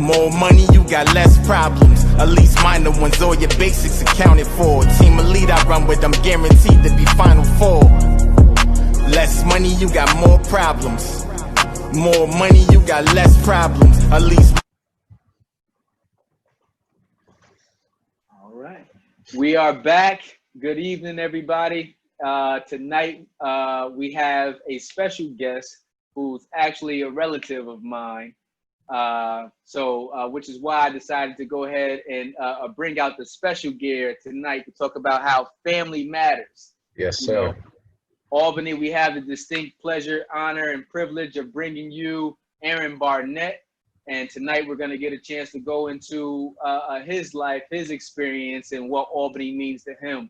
More money, you got less problems. At least minor ones, all your basics accounted for. Team elite I run with, I'm guaranteed to be Final Four. Less money, you got more problems. More money, you got less problems. At least. All right. We are back. Good evening, everybody. Tonight, we have a special guest who's actually a relative of mine. Which is why I decided to go ahead and bring out the special gear tonight to talk about how family matters. Yes, sir. Albany, we have the distinct pleasure, honor, and privilege of bringing you Aaron Barnette. And tonight we're going to get a chance to go into his life, his experience, and what Albany means to him.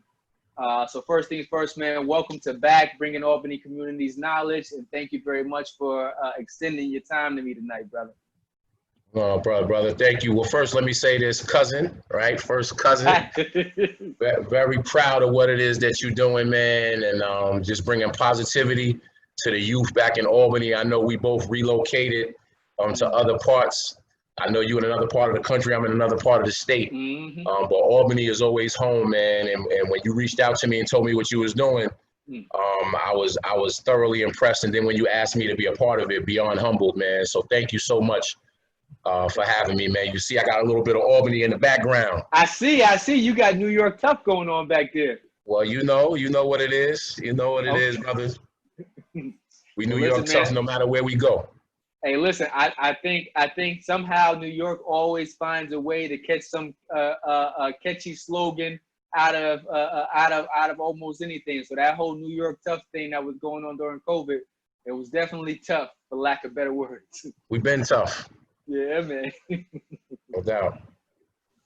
So first things first, man, welcome to back, bringing Albany community's knowledge. And thank you very much for extending your time to me tonight, brother. Oh, brother, thank you. Well, first, let me say this, cousin, right? First cousin. Very proud of what it is that you're doing, man, and just bringing positivity to the youth back in Albany. I know we both relocated to other parts. I know you in another part of the country. I'm in another part of the state. Mm-hmm. But Albany is always home, man. And when you reached out to me and told me what you was doing, I was thoroughly impressed. And then when you asked me to be a part of it, beyond humbled, man. So thank you so much for having me, man. You see, I got a little bit of Albany in the background. I see. You got New York tough going on back there. Well, you know what it is. You know what it is, brothers. We New York tough no matter where we go. Hey, listen, I think somehow New York always finds a way to catch some catchy slogan out of almost anything. So that whole New York tough thing that was going on during COVID, it was definitely tough, for lack of better words. We've been tough. Yeah, man. No doubt.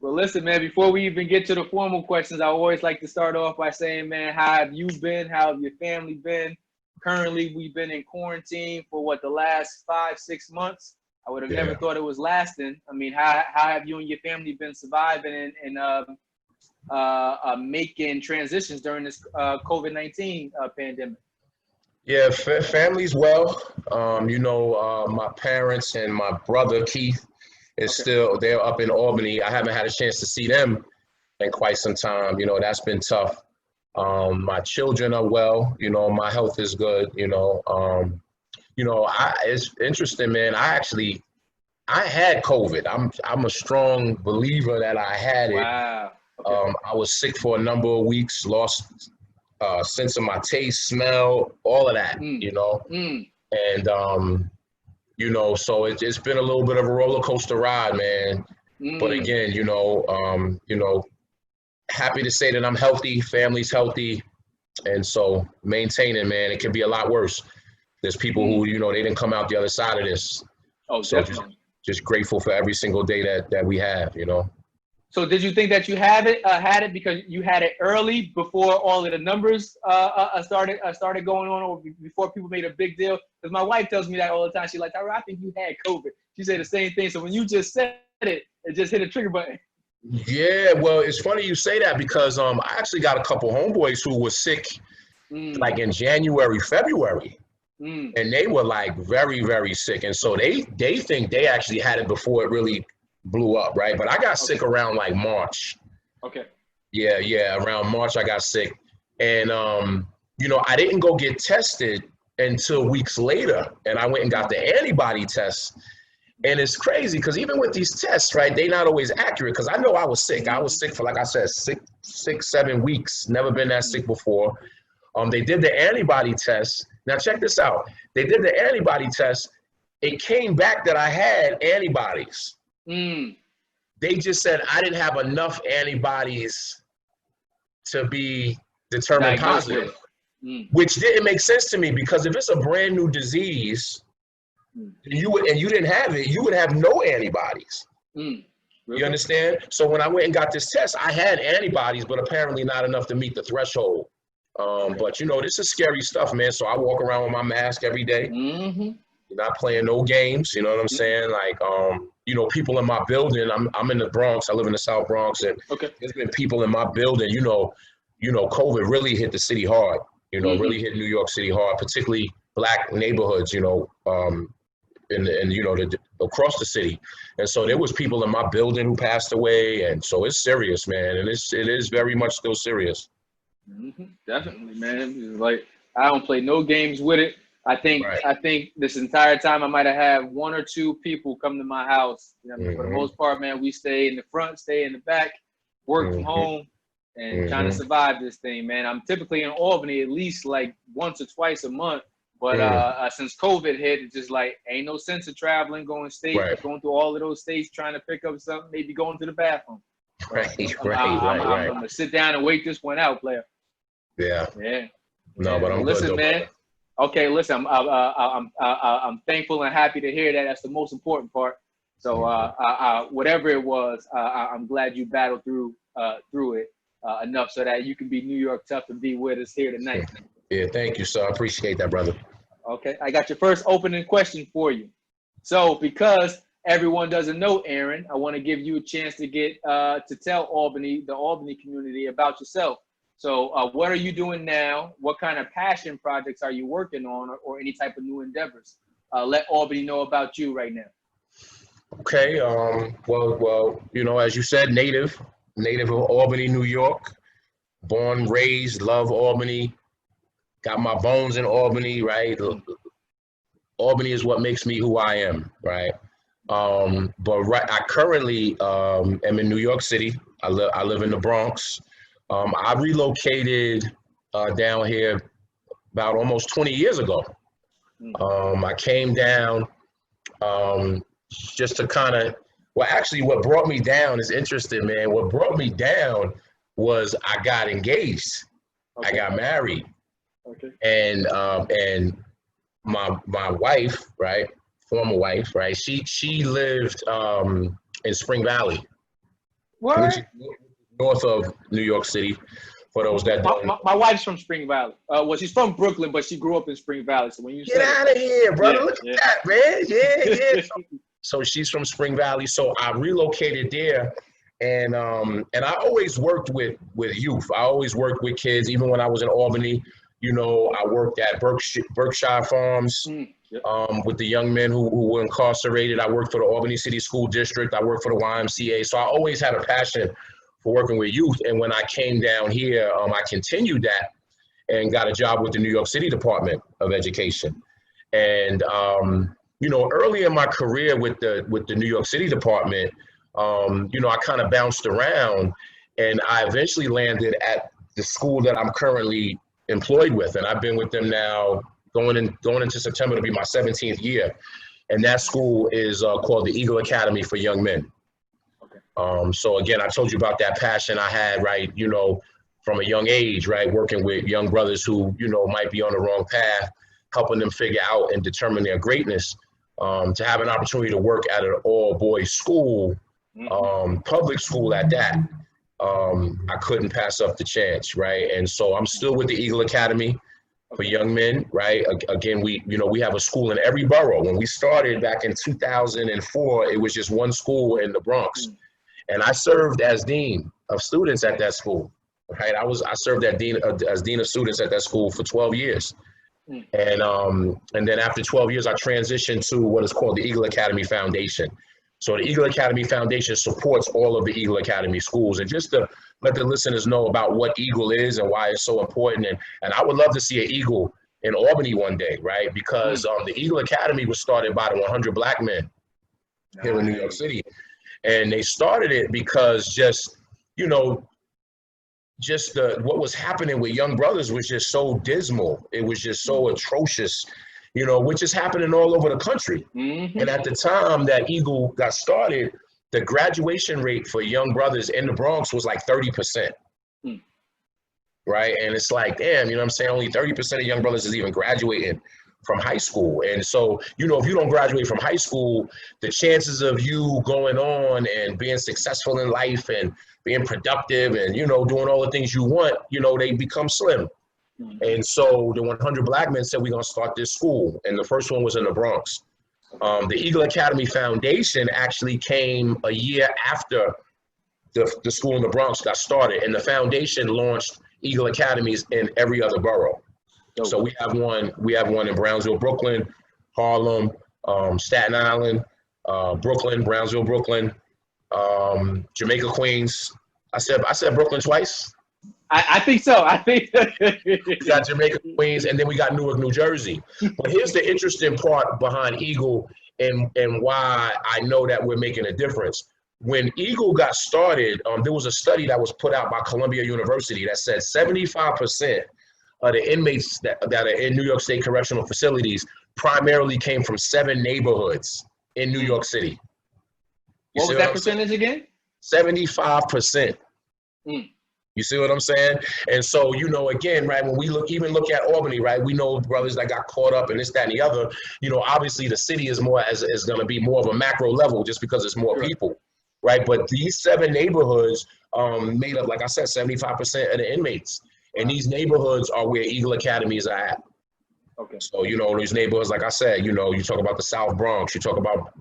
Well, listen, man, before we even get to the formal questions, I always like to start off by saying, man, how have you been? How have your family been? Currently, we've been in quarantine for the last 5-6 months. I would have never thought it was lasting. I mean, how have you and your family been surviving and making transitions during this COVID-19 pandemic? Yeah, family's well. My parents and my brother Keith is they're up in Albany. I haven't had a chance to see them in quite some time. That's been tough. My children are well. My health is good. It's interesting, man. I had COVID. I'm a strong believer that I had it. Wow. Okay. I was sick for a number of weeks, lost sense of my taste, smell, all of that, and so it's been a little bit of a roller coaster ride, man. But again, happy to say that I'm healthy, family's healthy, and so maintaining, man. It could be a lot worse. There's people who they didn't come out the other side of this. Oh, so definitely. just grateful for every single day that we have, So did you think that you had it because you had it early before all of the numbers started going on, or before people made a big deal? Because my wife tells me that all the time. She's like, I think you had COVID. She said the same thing. So when you just said it, it just hit a trigger button. Yeah, well, it's funny you say that because I actually got a couple homeboys who were sick like in January, February. And they were like very, very sick. And so they think they actually had it before it really blew up, right? But I got sick around like March. Okay. Yeah, around March I got sick. And I didn't go get tested until weeks later. And I went and got the antibody test. And it's crazy because even with these tests, right, they're not always accurate because I know I was sick. I was sick for, like I said, 6-7 weeks. Never been that sick before. They did the antibody test. Now check this out. They did the antibody test. It came back that I had antibodies. They just said I didn't have enough antibodies to be determined positive, which didn't make sense to me because if it's a brand new disease, you didn't have it, you would have no antibodies. You understand? So when I went and got this test, I had antibodies, but apparently not enough to meet the threshold. But this is scary stuff, man. So I walk around with my mask every day. You're not playing no games. You know what I'm saying? Like, people in my building. I'm in the Bronx. I live in the South Bronx, and there's been people in my building. COVID really hit the city hard. Really hit New York City hard, particularly black neighborhoods. In the across the city. And so there was people in my building who passed away. And so it's serious, man. And it is very much still serious. Definitely, man. Like, I don't play no games with it. I think Right. I think this entire time I might have had one or two people come to my house. You know, for the most part, man, we stay in the front, stay in the back, work from home, and trying to survive this thing, man. I'm typically in Albany at least like once or twice a month. But since COVID hit, it's just like ain't no sense of traveling, going through all of those states, trying to pick up something, maybe going to the bathroom. I'm gonna sit down and wait this one out, player. Yeah. No, but I'm listen, good, man. brother. Okay, listen. I'm thankful and happy to hear that. That's the most important part. So whatever it was, I'm glad you battled through it enough so that you can be New York tough and be with us here tonight. Yeah, thank you, sir. I appreciate that, brother. Okay, I got your first opening question for you. So because everyone doesn't know Aaron, I want to give you a chance to get to tell the Albany community about yourself. So what are you doing now? What kind of passion projects are you working on, or any type of new endeavors? Let Albany know about you right now. Okay. Well, you know, as you said, native of Albany, New York, born, raised, love Albany. Got my bones in Albany, right? Albany is what makes me who I am, right? I currently am in New York City. I live in the Bronx. I relocated down here about almost 20 years ago. I came down just to kind of, well, actually what brought me down is interesting, man. What brought me down was I got engaged. I got married. And my wife, right, former wife, right, she lived in Spring Valley, which is north of New York City. For those that don't know. My wife's from Spring Valley. Well, she's from Brooklyn, but she grew up in Spring Valley. So when you get out of here, brother, look at that, man. So she's from Spring Valley. So I relocated there, and I always worked with youth. I always worked with kids, even when I was in Albany. You know, I worked at Berkshire Farms with the young men who were incarcerated. I worked for the Albany City School District. I worked for the YMCA. So I always had a passion for working with youth. And when I came down here, I continued that and got a job with the New York City Department of Education. And, you know, early in my career with the New York City Department, you know, I kind of bounced around, and I eventually landed at the school that I'm currently employed with, and I've been with them now going into September to be my 17th year, and that school is called the Eagle Academy for Young Men. So again, I told you about that passion I had, right, you know, from a young age, right, working with young brothers who, you know, might be on the wrong path, helping them figure out and determine their greatness. To have an opportunity to work at an all-boys school, public school at that, I couldn't pass up the chance, right? And so I'm still with the Eagle Academy for young men, right? Again, we have a school in every borough. When we started back in 2004, it was just one school in the Bronx, and I served as dean of students at that school, right? I served as dean of students at that school for 12 years, and then after 12 years, I transitioned to what is called the Eagle Academy Foundation. So the Eagle Academy Foundation supports all of the Eagle Academy schools. And just to let the listeners know about what Eagle is and why it's so important. And I would love to see an Eagle in Albany one day, right? Because the Eagle Academy was started by the 100 Black men here in New York City. And they started it because just, you know, just what was happening with young brothers was just so dismal. It was just so atrocious, you know, which is happening all over the country. And at the time that Eagle got started, the graduation rate for young brothers in the Bronx was like 30%. Right? And it's like, damn, you know what I'm saying? Only 30% of young brothers is even graduating from high school. And so, you know, if you don't graduate from high school, the chances of you going on and being successful in life and being productive and, you know, doing all the things you want, you know, they become slim. And so the 100 Black men said, we're going to start this school. And the first one was in the Bronx. The Eagle Academy Foundation actually came a year after the school in the Bronx got started. And the foundation launched Eagle Academies in every other borough. So we have one in Brownsville, Brooklyn, Harlem, Staten Island, Brooklyn, Brownsville, Brooklyn, Jamaica, Queens. I said Brooklyn twice. I think so. I think We got Jamaica, Queens, and then we got Newark, New Jersey. But here's the interesting part behind Eagle and why I know that we're making a difference. When Eagle got started, there was a study that was put out by Columbia University that said 75% of the inmates that are in New York State correctional facilities primarily came from 7 neighborhoods in New York City. What was that percentage again? 75%. Mm. You see what I'm saying? And so, you know, again, right, when we even look at Albany, right, we know brothers that got caught up in this, that, and the other. You know, obviously the city is going to be more of a macro level just because it's more people, right? But these 7 neighborhoods made up, like I said, 75% of the inmates. And these neighborhoods are where Eagle Academies are at. Okay. So, you know, these neighborhoods, like I said, you know, you talk about the South Bronx, you talk about,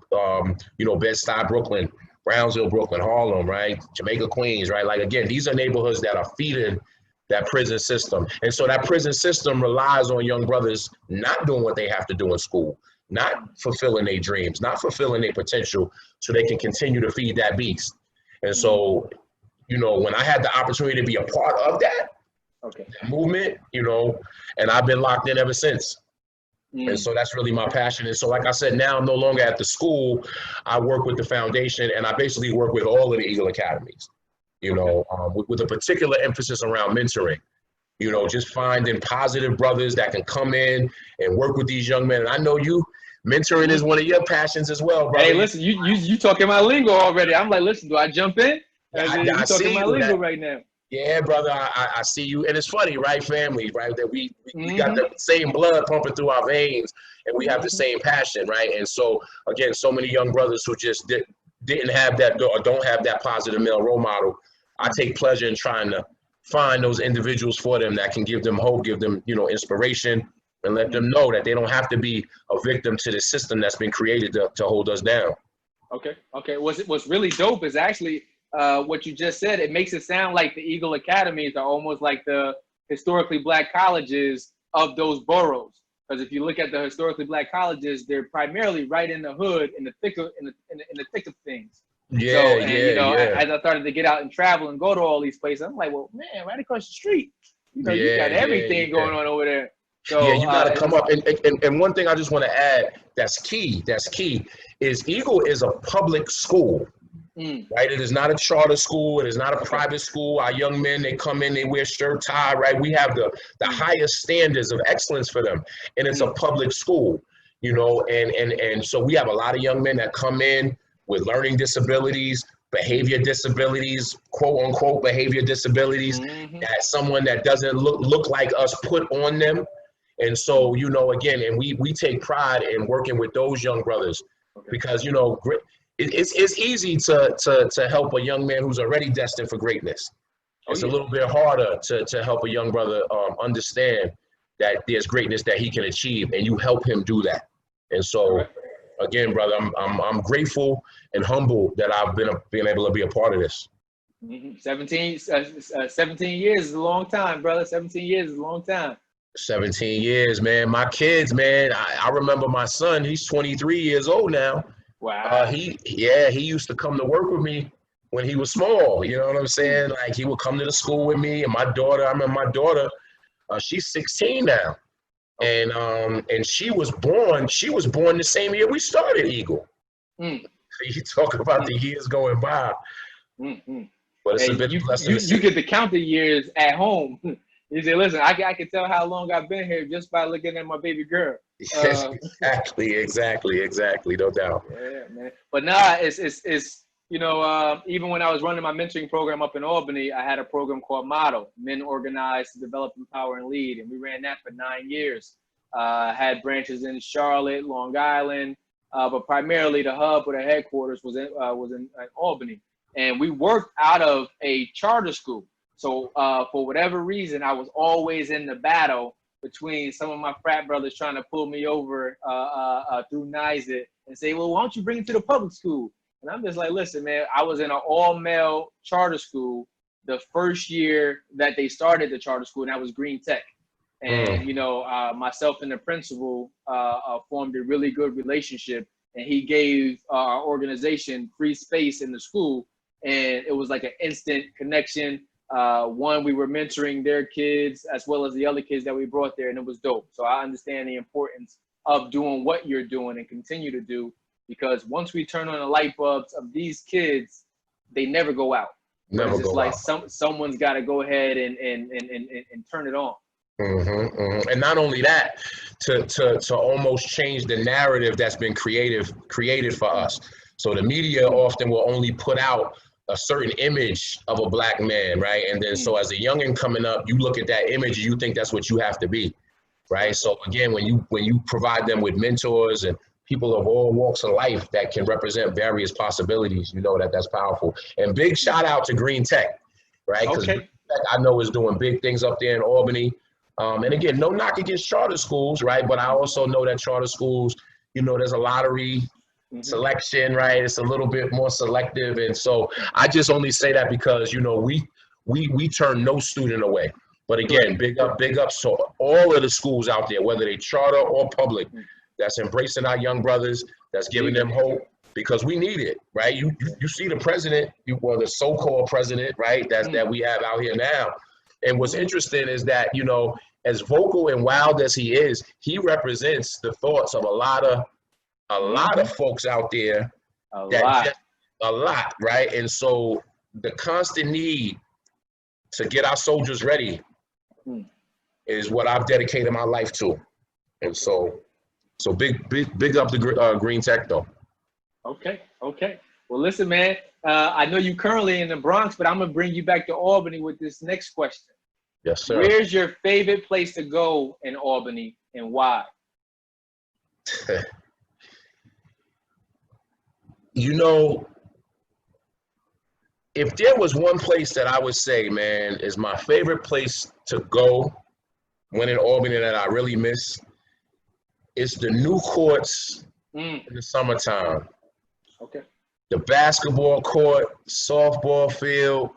you know, Bed-Stuy, Brooklyn, Brownsville, Brooklyn, Harlem, right? Jamaica, Queens, right? Like, again, these are neighborhoods that are feeding that prison system. And so that prison system relies on young brothers not doing what they have to do in school, not fulfilling their dreams, not fulfilling their potential so they can continue to feed that beast. And so, you know, when I had the opportunity to be a part of that, movement, you know, and I've been locked in ever since. And so that's really my passion. And so, like I said, now I'm no longer at the school. I work with the foundation, and I basically work with all of the Eagle Academies, you know, with a particular emphasis around mentoring, you know, just finding positive brothers that can come in and work with these young men. And I know mentoring is one of your passions as well, brother. Hey, listen, you talking my lingo already. I'm like, listen, do I jump in? I talking my lingo right now. Yeah, brother, I see you. And it's funny, right, family, right, that we got the same blood pumping through our veins, and we have the same passion, right? And so, again, so many young brothers who just didn't have that or don't have that positive male role model. I take pleasure in trying to find those individuals for them that can give them hope, give them, you know, inspiration, and let them know that they don't have to be a victim to the system that's been created to hold us down. Okay. What's really dope is actually what you just said. It makes it sound like the Eagle Academies are almost like the historically black colleges of those boroughs. Because if you look at the historically black colleges, they're primarily right in the hood, in the thick of things. Yeah, you know, as I started to get out and travel and go to all these places, I'm like, well, man, right across the street, you know, you got everything going on over there. So you got to come up. And one thing I just want to add that's key is Eagle is a public school. Right, it is not a charter school. It is not a private school. Our young men, they come in, they wear shirt, tie. Right, we have the highest standards of excellence for them, and it's a public school. You know, and so we have a lot of young men that come in with learning disabilities, behavior disabilities, quote unquote behavior disabilities, that someone that doesn't look like us put on them. And so, you know, again, and we take pride in working with those young brothers because, you know, it's easy to help a young man who's already destined for greatness. It's a little bit harder to help a young brother understand that there's greatness that he can achieve, and you help him do that. And so, again, brother, I'm grateful and humble that I've been able to be a part of this. 17 years is a long time, brother. 17 years is a long time. 17 years, man. My kids, man. I remember my son. He's 23 years old now. Wow. He used to come to work with me when he was small. You know what I'm saying? Like, he would come to the school with me, and my daughter. I remember my daughter. She's 16 now, and she was born. She was born the same year we started Eagle. You talk about the years going by, but it's a bit blessing. You get to count the years at home. You say, listen, I can tell how long I've been here just by looking at my baby girl. Exactly, no doubt. Yeah, man. But nah, it's you know, even when I was running my mentoring program up in Albany, I had a program called Model, Men Organized to Develop, Empower, and Lead, and we ran that for 9 years. Had branches in Charlotte, Long Island, but primarily the hub or the headquarters was in Albany, and we worked out of a charter school. So for whatever reason, I was always in the battle between some of my frat brothers trying to pull me over through NYSET and say, well, why don't you bring it to the public school? And I'm just like, listen, man, I was in an all-male charter school the first year that they started the charter school, and that was Green Tech. And, you know, myself and the principal formed a really good relationship. and he gave our organization free space in the school, and it was like an instant connection. One, we were mentoring their kids as well as the other kids that we brought there, and it was dope. So I understand the importance of doing what you're doing and continue to do, because once we turn on the light bulbs of these kids, they never go out. Never it's go like out. someone's got to go ahead and turn it on. And not only that, to almost change the narrative that's been created for us. So the media often will only put out a certain image of a black man, right? And then so as a youngin coming up, you look at that image and you think that's what you have to be, right? So again, when you provide them with mentors and people of all walks of life that can represent various possibilities, you know that's powerful. And big shout out to Green Tech, right? Because Okay. I know is doing big things up there in Albany. And again, no knock against charter schools, right? But I also know that charter schools, there's a lottery selection, right? It's a little bit more selective. And so I just only say that because, we turn no student away. But again, big ups to all of the schools out there, whether they charter or public, that's embracing our young brothers, that's giving them hope, because we need it, right? You see the president, the so-called president, right, that we have out here now. And what's interesting is that, as vocal and wild as he is, he represents the thoughts of a lot of folks out there. A lot, right? And so the constant need to get our soldiers ready is what I've dedicated my life to. And so big up the Green Tech though. Okay. Well, listen, man, I know you currently in the Bronx, but I'm going to bring you back to Albany with this next question. Yes, sir. Where's your favorite place to go in Albany and why? If there was one place that I would say, man, is my favorite place to go when in Albany that I really miss, it's the new courts in the summertime. Okay. The basketball court, softball field,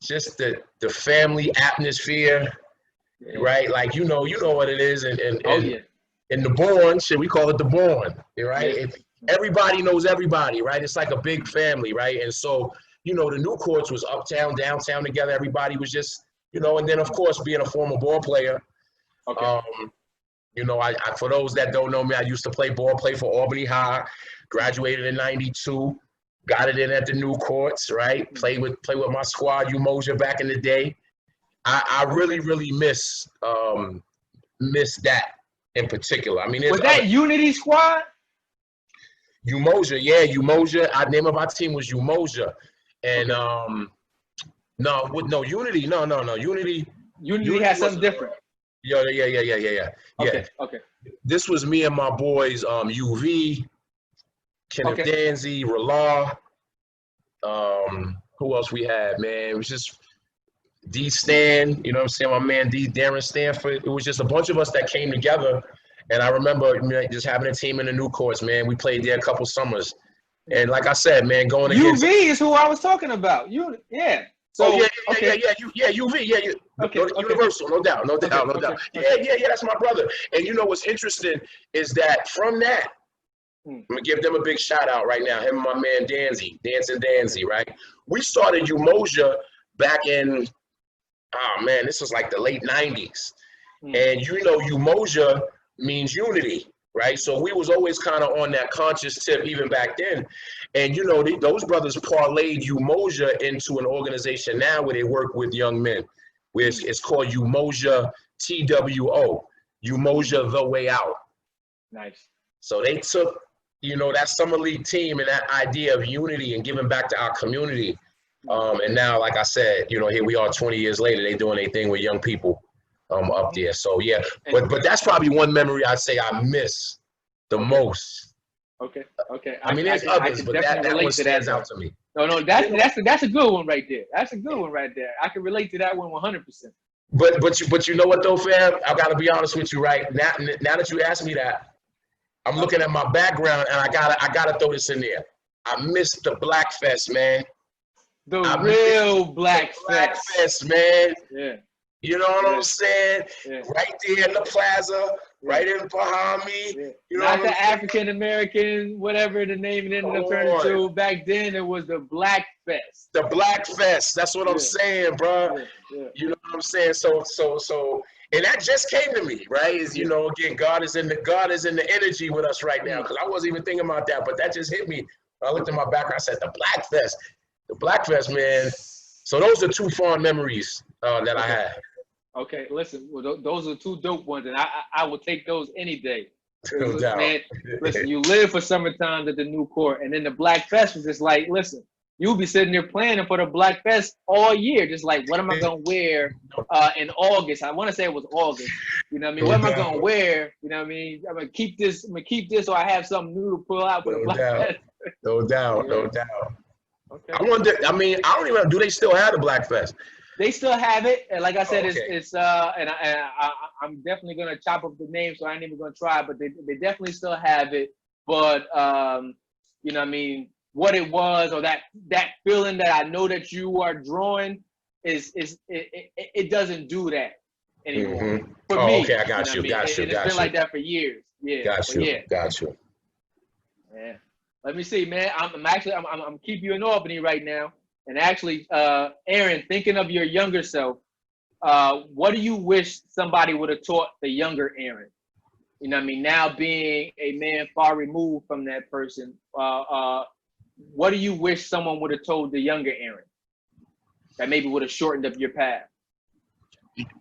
just the family atmosphere, right? Like, you know what it is. And in the Bourne, we call it the Bourne, right? Everybody knows everybody, right? It's like a big family, right? And so, the new courts was uptown, downtown together. Everybody was just, and then of course, being a former ball player, I for those that don't know me, I used to play for Albany High, graduated in '92, got it in at the new courts, right? Play with my squad, Umoja, back in the day. I really, really miss that in particular. I mean, was that Unity squad? Umoja, yeah, Umoja. Our name of our team was Umoja, and Unity, no, Unity. Unity had something different. Yeah. Okay. This was me and my boys, UV, Kenneth Danzy, Rala. Who else we had, man? It was just D Stan, you know what I'm saying? My man Darren Stanford. It was just a bunch of us that came together. And I remember just having a team in the new courts, man. We played there a couple summers. And like I said, man, going against UV is who I was talking about. Yeah. So, UV, Universal, no doubt. Yeah, that's my brother. And what's interesting is that from that, I'm gonna give them a big shout out right now. Him and my man Danzy, Dancing Danzy, right? We started Umoja back in, this was like the late 90s. And Umoja means unity, right? So we was always kind of on that conscious tip even back then. And those brothers parlayed Umoja into an organization now where they work with young men. Where it's called Umoja TWO, Umoja The Way Out. Nice. So they took, that summer league team and that idea of unity and giving back to our community. And now, like I said, here we are 20 years later, they doing their thing with young people up there. So yeah, but that's probably one memory I'd say I miss the most. Okay. I mean, there's others, but that one stands out to me. No, that's a good one right there. That's a good one right there. I can relate to that one 100%. But you know what though, fam? I gotta be honest with you, right? Now that you asked me that, I'm looking at my background and I gotta throw this in there. I missed the Black Fest, man. The real Black Fest, man. Yeah. You know what I'm saying? Yeah. Right there in the plaza, right in behind me. Yeah. You know Not what the African American, whatever the name it ended up turning to. Back then, it was the Black Fest. The Black Fest. That's what I'm saying, bro. You know what I'm saying? So, and that just came to me, right? Is, you know, again, God is in the energy with us right now. Because I wasn't even thinking about that, but that just hit me. I looked at my background. I said, the Black Fest. The Black Fest, man. So those are two fond memories that I had. Okay, listen, well, those are two dope ones, and I will take those any day. No doubt. Man, listen, you live for summertime at the new court, and then the Black Fest was just like, listen, you'll be sitting there planning for the Black Fest all year, just like, what am I gonna wear in August? I want to say it was August. You know what I mean? What am I gonna wear? You know what I mean? I'm gonna keep this so I have something new to pull out for the Black Fest. No doubt. Okay. I wonder. I mean, I don't even. Do they still have the Black Fest? They still have it, and like I said, I'm definitely gonna chop up the name, so I ain't even gonna try. But they definitely still have it. But you know what I mean, what it was, or that feeling that I know that you are drawing it doesn't do that anymore. For me, okay, I got you. It's been like that for years. Yeah. Got you. Yeah. Let me see, man. I'm keeping you in Albany right now. And actually, Aaron, thinking of your younger self, what do you wish somebody would have taught the younger Aaron? You know what I mean? Now being a man far removed from that person, what do you wish someone would have told the younger Aaron that maybe would have shortened up your path?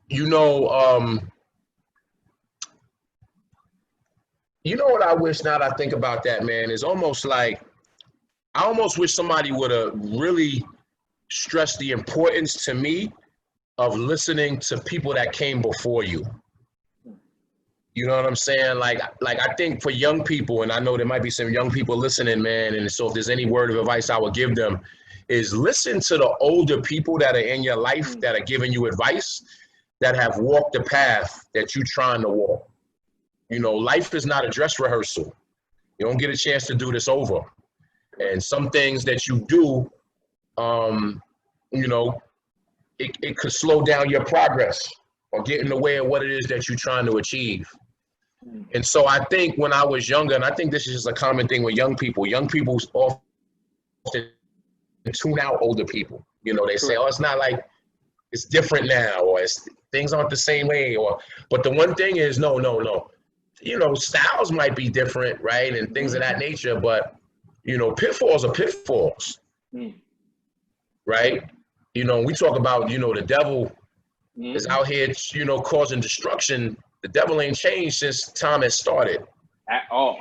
You know what I wish, now that I think about that, man, is almost like, I almost wish somebody would have really stressed the importance to me of listening to people that came before you. You know what I'm saying? Like I think for young people, and I know there might be some young people listening, man, and so if there's any word of advice I would give them, is listen to the older people that are in your life that are giving you advice, that have walked the path that you're trying to walk. You know, life is not a dress rehearsal. You don't get a chance to do this over. And some things that you do, you know, it could slow down your progress or get in the way of what it is that you're trying to achieve. And so I think when I was younger, and I think this is just a common thing with young people often tune out older people. You know, they say, oh, it's not like, it's different now, or things aren't the same way, but the one thing is, no. You know, styles might be different, right? And things of that nature, but you know, pitfalls are pitfalls, right? You know, we talk about, you know, the devil is out here, you know, causing destruction. The devil ain't changed since time has started. At all.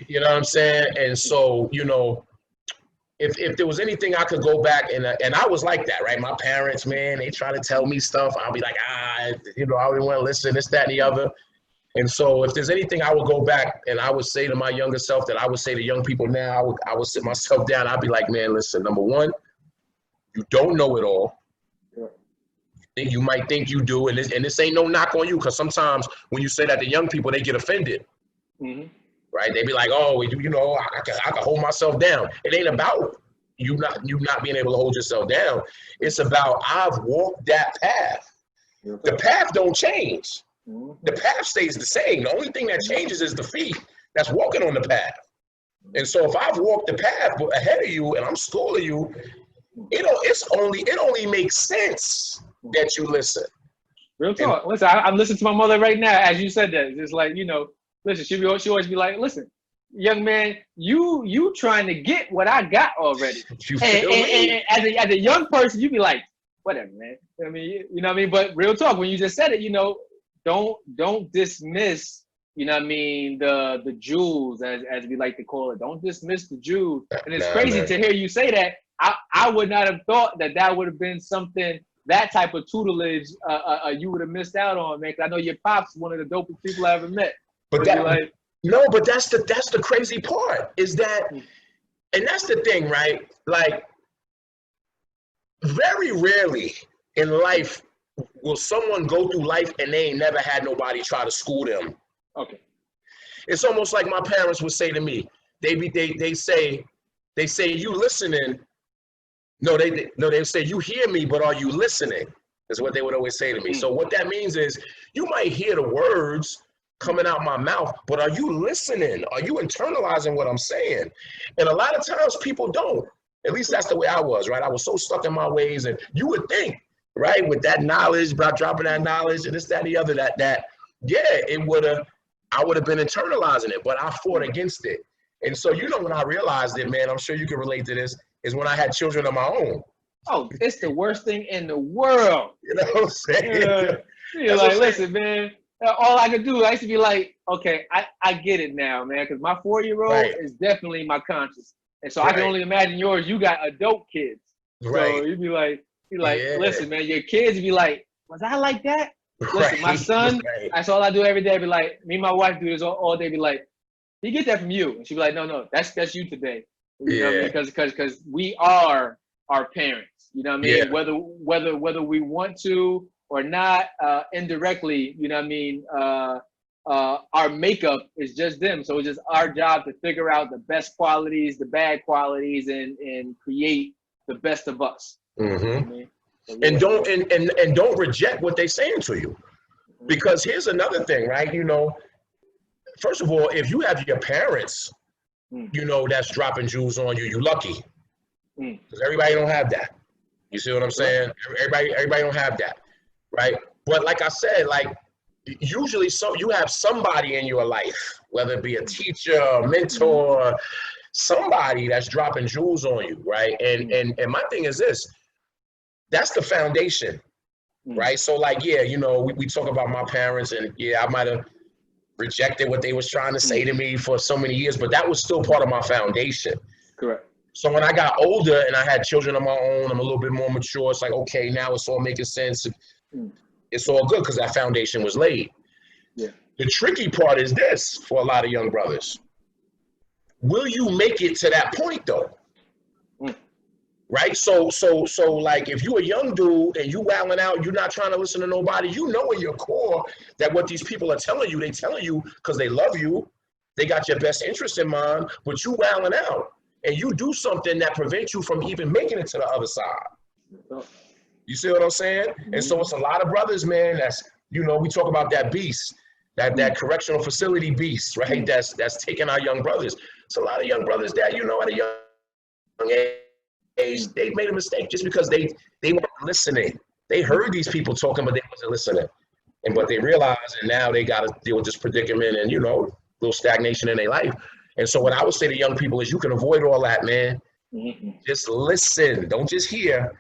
You know what I'm saying? And so, you know, if there was anything I could go back, and I was like that, right? My parents, man, they try to tell me stuff. I'll be like, you know, I don't want to listen, this, that, and the other. And so if there's anything I would go back and I would say to my younger self that I would say to young people now, I would sit myself down. I'd be like, man, listen, number one, you don't know it all. You might think you do, and this ain't no knock on you, because sometimes when you say that to young people, they get offended, right? They be like, oh, you know, I can hold myself down. It ain't about you not being able to hold yourself down. It's about, I've walked that path. The path don't change. The path stays the same. The only thing that changes is the feet that's walking on the path. And so if I've walked the path ahead of you and I'm schooling you, it only makes sense that you listen. Real talk. Listen, I'm listening to my mother right now as you said that. It's like, you know, listen, she always be like, listen, young man, you trying to get what I got already. And as a young person, you be like, whatever, man. I mean, you know what I mean? But real talk, when you just said it, you know, don't dismiss, you know what I mean, the jewels, as we like to call it. Don't dismiss the jewels. And it's crazy to hear you say that. I would not have thought that would have been something, that type of tutelage you would have missed out on, man. 'Cause I know your pop's one of the dopest people I ever met. But that's the crazy part, is that, and that's the thing, right? Like, very rarely in life will someone go through life and they ain't never had nobody try to school them. Okay. It's almost like my parents would say to me, they say, you listening? No, they say, you hear me, but are you listening? is what they would always say to me. So what that means is you might hear the words coming out my mouth, but are you listening? Are you internalizing what I'm saying? And a lot of times people don't. At least that's the way I was, right? I was so stuck in my ways, and you would think, right, with that knowledge, about dropping that knowledge and this, that, and the other, that yeah, I would have been internalizing it, but I fought against it. And so, you know, when I realized it, man, I'm sure you can relate to this, is when I had children of my own. Oh, it's the worst thing in the world. You know what I'm saying? You're like, listen, man, all I could do, I used to be like, okay, I get it now, man, because my 4-year-old is definitely my conscience. And so I can only imagine yours, you got adult kids. So you'd be like, listen, man, your kids be like, was I like that? Listen, my son, that's all I do every day. Be like, me and my wife do this all day. Be like, you get that from you. And she'd be like, no, that's you today. You know what I mean? Because we are our parents. You know what I mean? Whether we want to or not, indirectly, you know what I mean? Our makeup is just them. So it's just our job to figure out the best qualities, the bad qualities, and create the best of us. You know what I mean? So, and don't reject what they're saying to you. Because here's another thing, right? You know, first of all, if you have your parents, you know, that's dropping jewels on you, you're lucky. Because everybody don't have that. You see what I'm saying? Everybody don't have that, right? But like I said, like, usually you have somebody in your life, whether it be a teacher, a mentor, somebody that's dropping jewels on you, right? And my thing is this, that's the foundation, right? So like, yeah, you know, we talk about my parents, and yeah, I might have rejected what they was trying to say to me for so many years, but that was still part of my foundation. Correct. So when I got older and I had children of my own, I'm a little bit more mature. It's like, okay, now it's all making sense. It's all good because that foundation was laid. Yeah. The tricky part is this for a lot of young brothers. Will you make it to that point though? Right? So like, if you a young dude and you wilding out, you're not trying to listen to nobody, you know in your core that what these people are telling you, they telling you because they love you, they got your best interest in mind, but you wilding out and you do something that prevents you from even making it to the other side. You see what I'm saying? And so it's a lot of brothers, man, that's, you know, we talk about that beast, that correctional facility beast, right? That's taking our young brothers. It's a lot of young brothers that, you know, at a young age, they made a mistake just because they weren't listening. They heard these people talking, but they wasn't listening. But they realized, and now they got to deal with this predicament and, you know, a little stagnation in their life. And so what I would say to young people is you can avoid all that, man. Just listen. Don't just hear.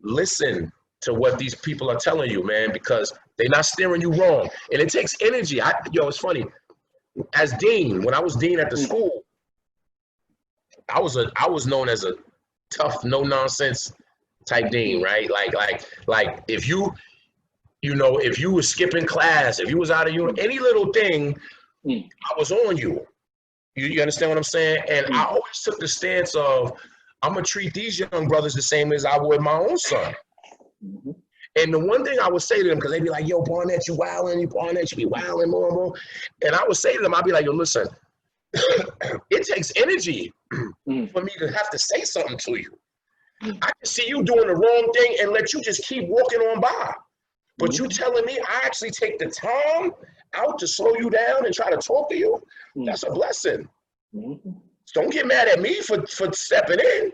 Listen to what these people are telling you, man, because they're not steering you wrong. And it takes energy. It's funny. As dean, when I was dean at the school, I was known as a tough, no nonsense type dean, right? Like if you were skipping class, if you was out of unit, any little thing, I was on you. You understand what I'm saying? And I always took the stance of, I'm gonna treat these young brothers the same as I would my own son. And the one thing I would say to them, because they'd be like, yo, Barnette, you wilding, Barnette, you be wilding, more and more. And I would say to them, I'd be like, yo, listen, it takes energy for me to have to say something to you. I can see you doing the wrong thing and let you just keep walking on by. But you telling me I actually take the time out to slow you down and try to talk to you, that's a blessing. So don't get mad at me for stepping in.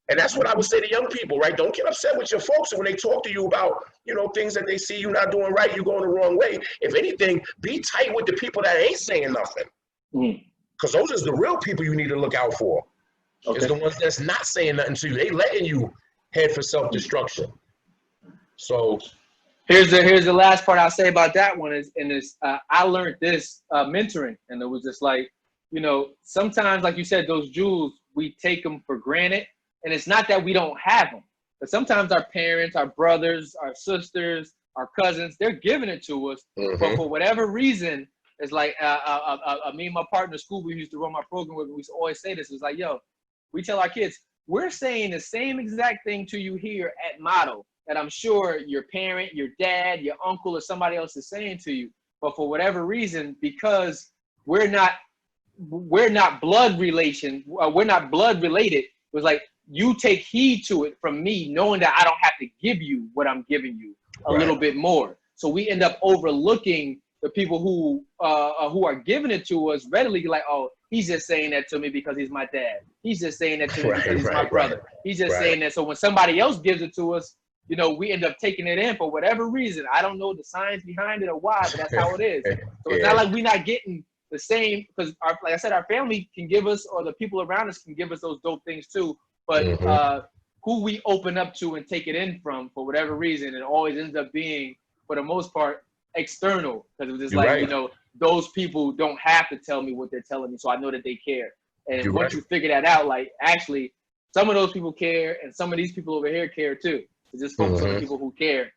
And that's what I would say to young people, right? Don't get upset with your folks when they talk to you about, you know, things that they see you not doing right, you going the wrong way. If anything, be tight with the people that ain't saying nothing. Because those is the real people you need to look out for. Okay. It's the ones that's not saying nothing to you. They letting you head for self-destruction. So here's the last part I'll say about that one is I learned this mentoring, and it was just like, you know, sometimes, like you said, those jewels, we take them for granted. And it's not that we don't have them, but sometimes our parents, our brothers, our sisters, our cousins, they're giving it to us. But for whatever reason, it's like me and my partner in school, we used to run my program with, we used to always say this. It was like, yo, we tell our kids, we're saying the same exact thing to you here at Motto that I'm sure your parent, your dad, your uncle, or somebody else is saying to you. But for whatever reason, because we're not blood relation, we're not blood related, it was like, you take heed to it from me, knowing that I don't have to give you what I'm giving you. a little bit more. So we end up overlooking the people who are giving it to us readily, like, oh, he's just saying that to me because he's my dad. He's just saying that to me because he's my brother. He's just saying that. So when somebody else gives it to us, you know, we end up taking it in for whatever reason. I don't know the science behind it or why, but that's how it is. So it's not like we're not getting the same, because like I said, our family can give us, or the people around us can give us those dope things too. But who we open up to and take it in from, for whatever reason, it always ends up being, for the most part, external. Because it's just like, you know, those people don't have to tell me what they're telling me, so I know that they care. And once you figure that out, like, actually, some of those people care, and some of these people over here care too. So just focus on the people who care.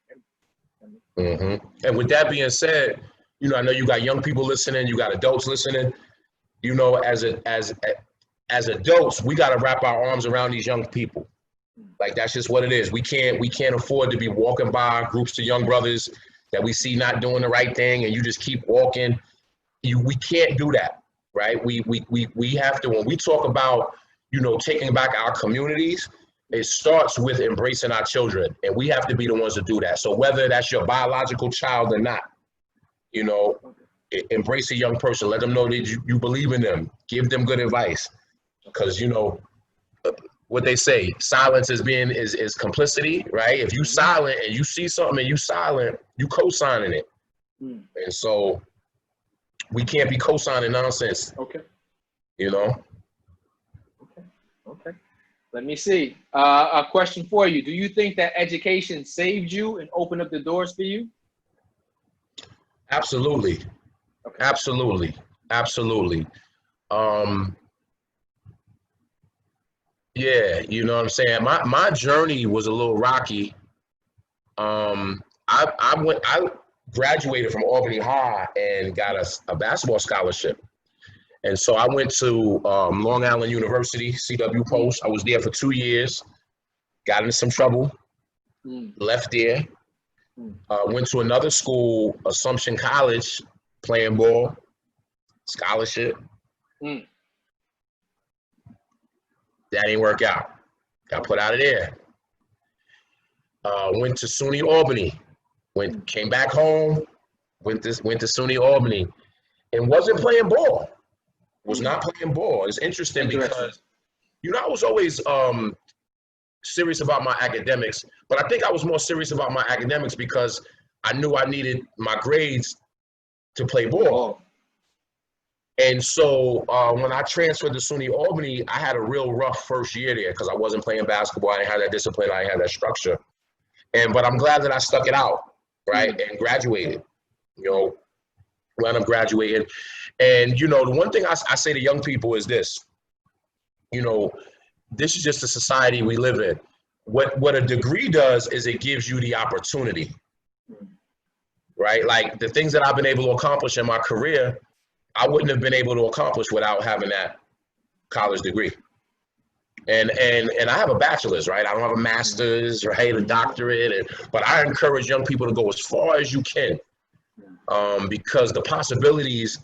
And with that being said, you know, I know you got young people listening, you got adults listening. You know, as adults, we got to wrap our arms around these young people. Like, that's just what it is. We can't afford to be walking by groups of young brothers that we see not doing the right thing, and you just keep walking. We can't do that, right? We have to, when we talk about, you know, taking back our communities, it starts with embracing our children, and we have to be the ones to do that. So whether that's your biological child or not, you know, embrace a young person. Let them know that you believe in them. Give them good advice, because, you know, what they say, silence is complicity, right? If you silent and you see something and you silent, you co-signing it. And so we can't be co-signing nonsense. Okay. You know? Okay. Let me see. A question for you. Do you think that education saved you and opened up the doors for you? Absolutely. Okay. Absolutely. Yeah, you know what I'm saying? My journey was a little rocky. I graduated from Albany High and got a basketball scholarship. And so I went to Long Island University, CW Post. I was there for 2 years, got into some trouble, left there, went to another school, Assumption College, playing ball, scholarship. That didn't work out. Got put out of there. Went to SUNY Albany. Came back home. Went to SUNY Albany, and wasn't playing ball. Was not playing ball. It's interesting because, you know, I was always serious about my academics, but I think I was more serious about my academics because I knew I needed my grades to play ball. And so when I transferred to SUNY Albany, I had a real rough first year there because I wasn't playing basketball. I didn't have that discipline. I didn't have that structure. But I'm glad that I stuck it out, right, and graduated. You know, when I'm graduating. And, you know, the one thing I say to young people is this. You know, this is just the society we live in. What a degree does is it gives you the opportunity, right? Like, the things that I've been able to accomplish in my career, I wouldn't have been able to accomplish without having that college degree. And I have a bachelor's, right? I don't have a master's, right? A doctorate, but I encourage young people to go as far as you can, because the possibilities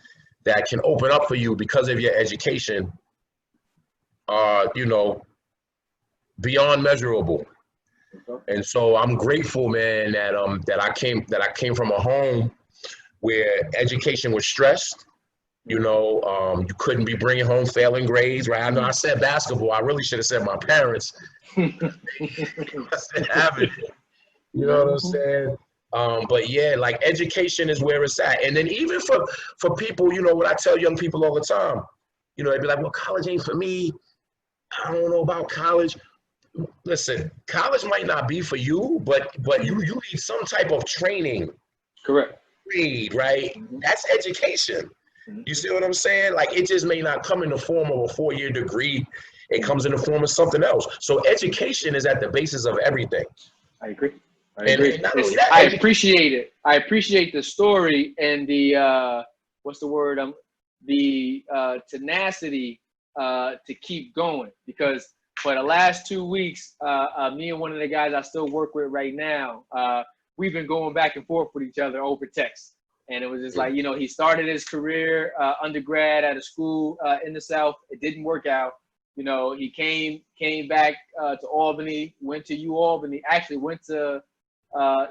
that can open up for you because of your education are, you know, beyond measurable. And so I'm grateful, man, that I came from a home where education was stressed. You know, you couldn't be bringing home failing grades, right? I know I said basketball. I really should have said my parents. I said having it. You know what I'm saying? But yeah, like, education is where it's at. And then even for people, you know, what I tell young people all the time, you know, they'd be like, well, college ain't for me. I don't know about college. Listen, college might not be for you, but you need some type of training. Correct. Grade, right? That's education. You see what I'm saying? Like, it just may not come in the form of a 4-year degree. It comes in the form of something else. So education is at the basis of everything. I agree. And not only that, I appreciate it. I appreciate the story and the what's the word? The tenacity to keep going, because for the last 2 weeks, me and one of the guys I still work with right now, we've been going back and forth with each other over text. And it was just like, you know, he started his career undergrad at a school in the South. It didn't work out. You know, he came back to Albany, went to UAlbany, actually went to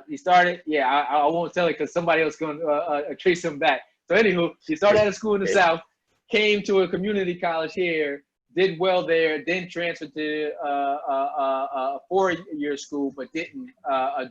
He started, yeah, I won't tell it because somebody else going to trace him back. So anywho, he started at a school in the South, came to a community college here, did well there, then transferred to a 4-year school, but didn't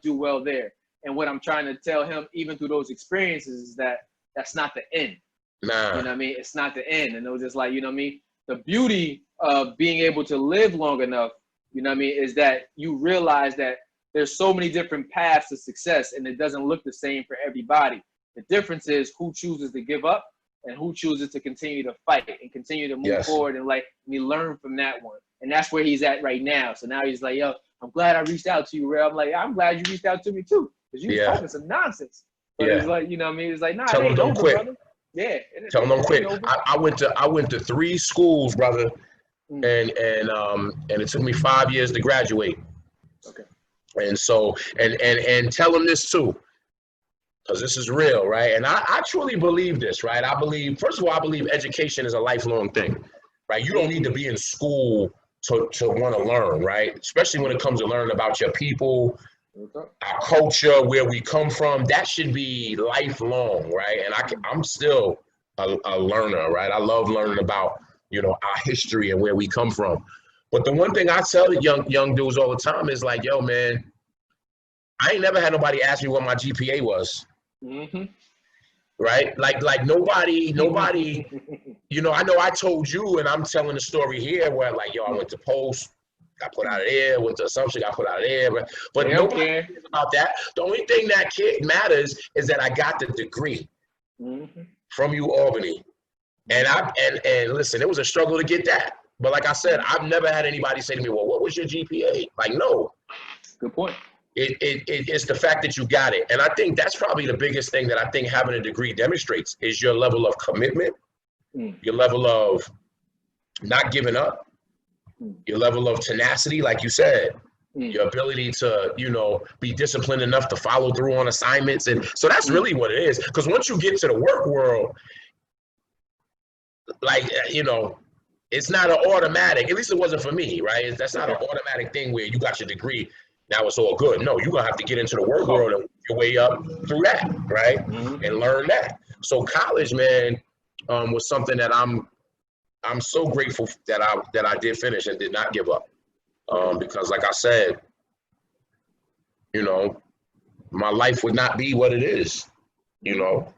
do well there. And what I'm trying to tell him, even through those experiences, is that that's not the end. Nah. You know what I mean? It's not the end. And it was just like, you know what I mean? The beauty of being able to live long enough, you know what I mean, is that you realize that there's so many different paths to success, and it doesn't look the same for everybody. The difference is who chooses to give up and who chooses to continue to fight and continue to move forward, and like we learn from that one. And that's where he's at right now. So now he's like, yo, I'm glad I reached out to you, Ray. I'm like, I'm glad you reached out to me too, because you was talking some nonsense. But it's like, you know what I mean? It's like, nah, tell them don't quit. Brother. Yeah. Tell them don't quit. I went to 3 schools, brother, and it took me 5 years to graduate. Okay. And so, and tell them this too, because this is real, right? And I truly believe this, right? I believe, first of all, I believe education is a lifelong thing, right? You don't need to be in school to want to learn, right? Especially when it comes to learning about your people, our culture, where we come from. That should be lifelong, right? And I'm still a learner, right? I love learning about, you know, our history and where we come from. But the one thing I tell young dudes all the time is like, yo, man, I ain't never had nobody ask me what my GPA was. Right? Like nobody, you know I told you, and I'm telling the story here where like, yo, I went to Post, got put out of there, went to Assumption, got put out of there, but nobody cares about that. The only thing that matters is that I got the degree from Albany. And listen, it was a struggle to get that. But like I said, I've never had anybody say to me, well, what was your GPA? Like, no. Good point. It's the fact that you got it. And I think that's probably the biggest thing that I think having a degree demonstrates is your level of commitment, your level of not giving up, your level of tenacity, like you said, your ability to, you know, be disciplined enough to follow through on assignments. And so that's really what it is. Because once you get to the work world, like, you know, it's not an automatic, at least it wasn't for me, right? That's not an automatic thing where you got your degree, now it's all good. No, you're gonna have to get into the work world and work your way up through that, right? And learn that. So college, man, was something that I'm so grateful that I did finish and did not give up. Because like I said, you know, my life would not be what it is, you know.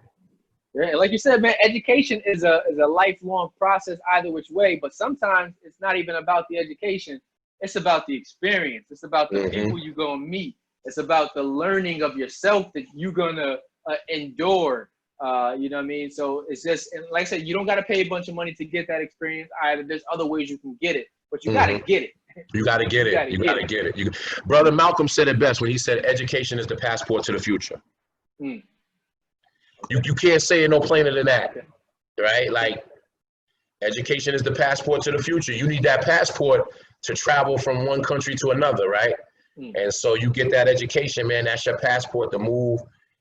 Yeah, like you said, man, education is a lifelong process either which way, but sometimes it's not even about the education. It's about the experience. It's about the people you're going to meet. It's about the learning of yourself that you're going to endure. You know what I mean? So it's just, and like I said, you don't got to pay a bunch of money to get that experience either. There's other ways you can get it, but you got to get it. You got to get it. You got to get it. Brother Malcolm said it best when he said education is the passport to the future. You can't say it no plainer than that, right? Like, education is the passport to the future. You need that passport to travel from one country to another, right? And so you get that education, man, that's your passport to move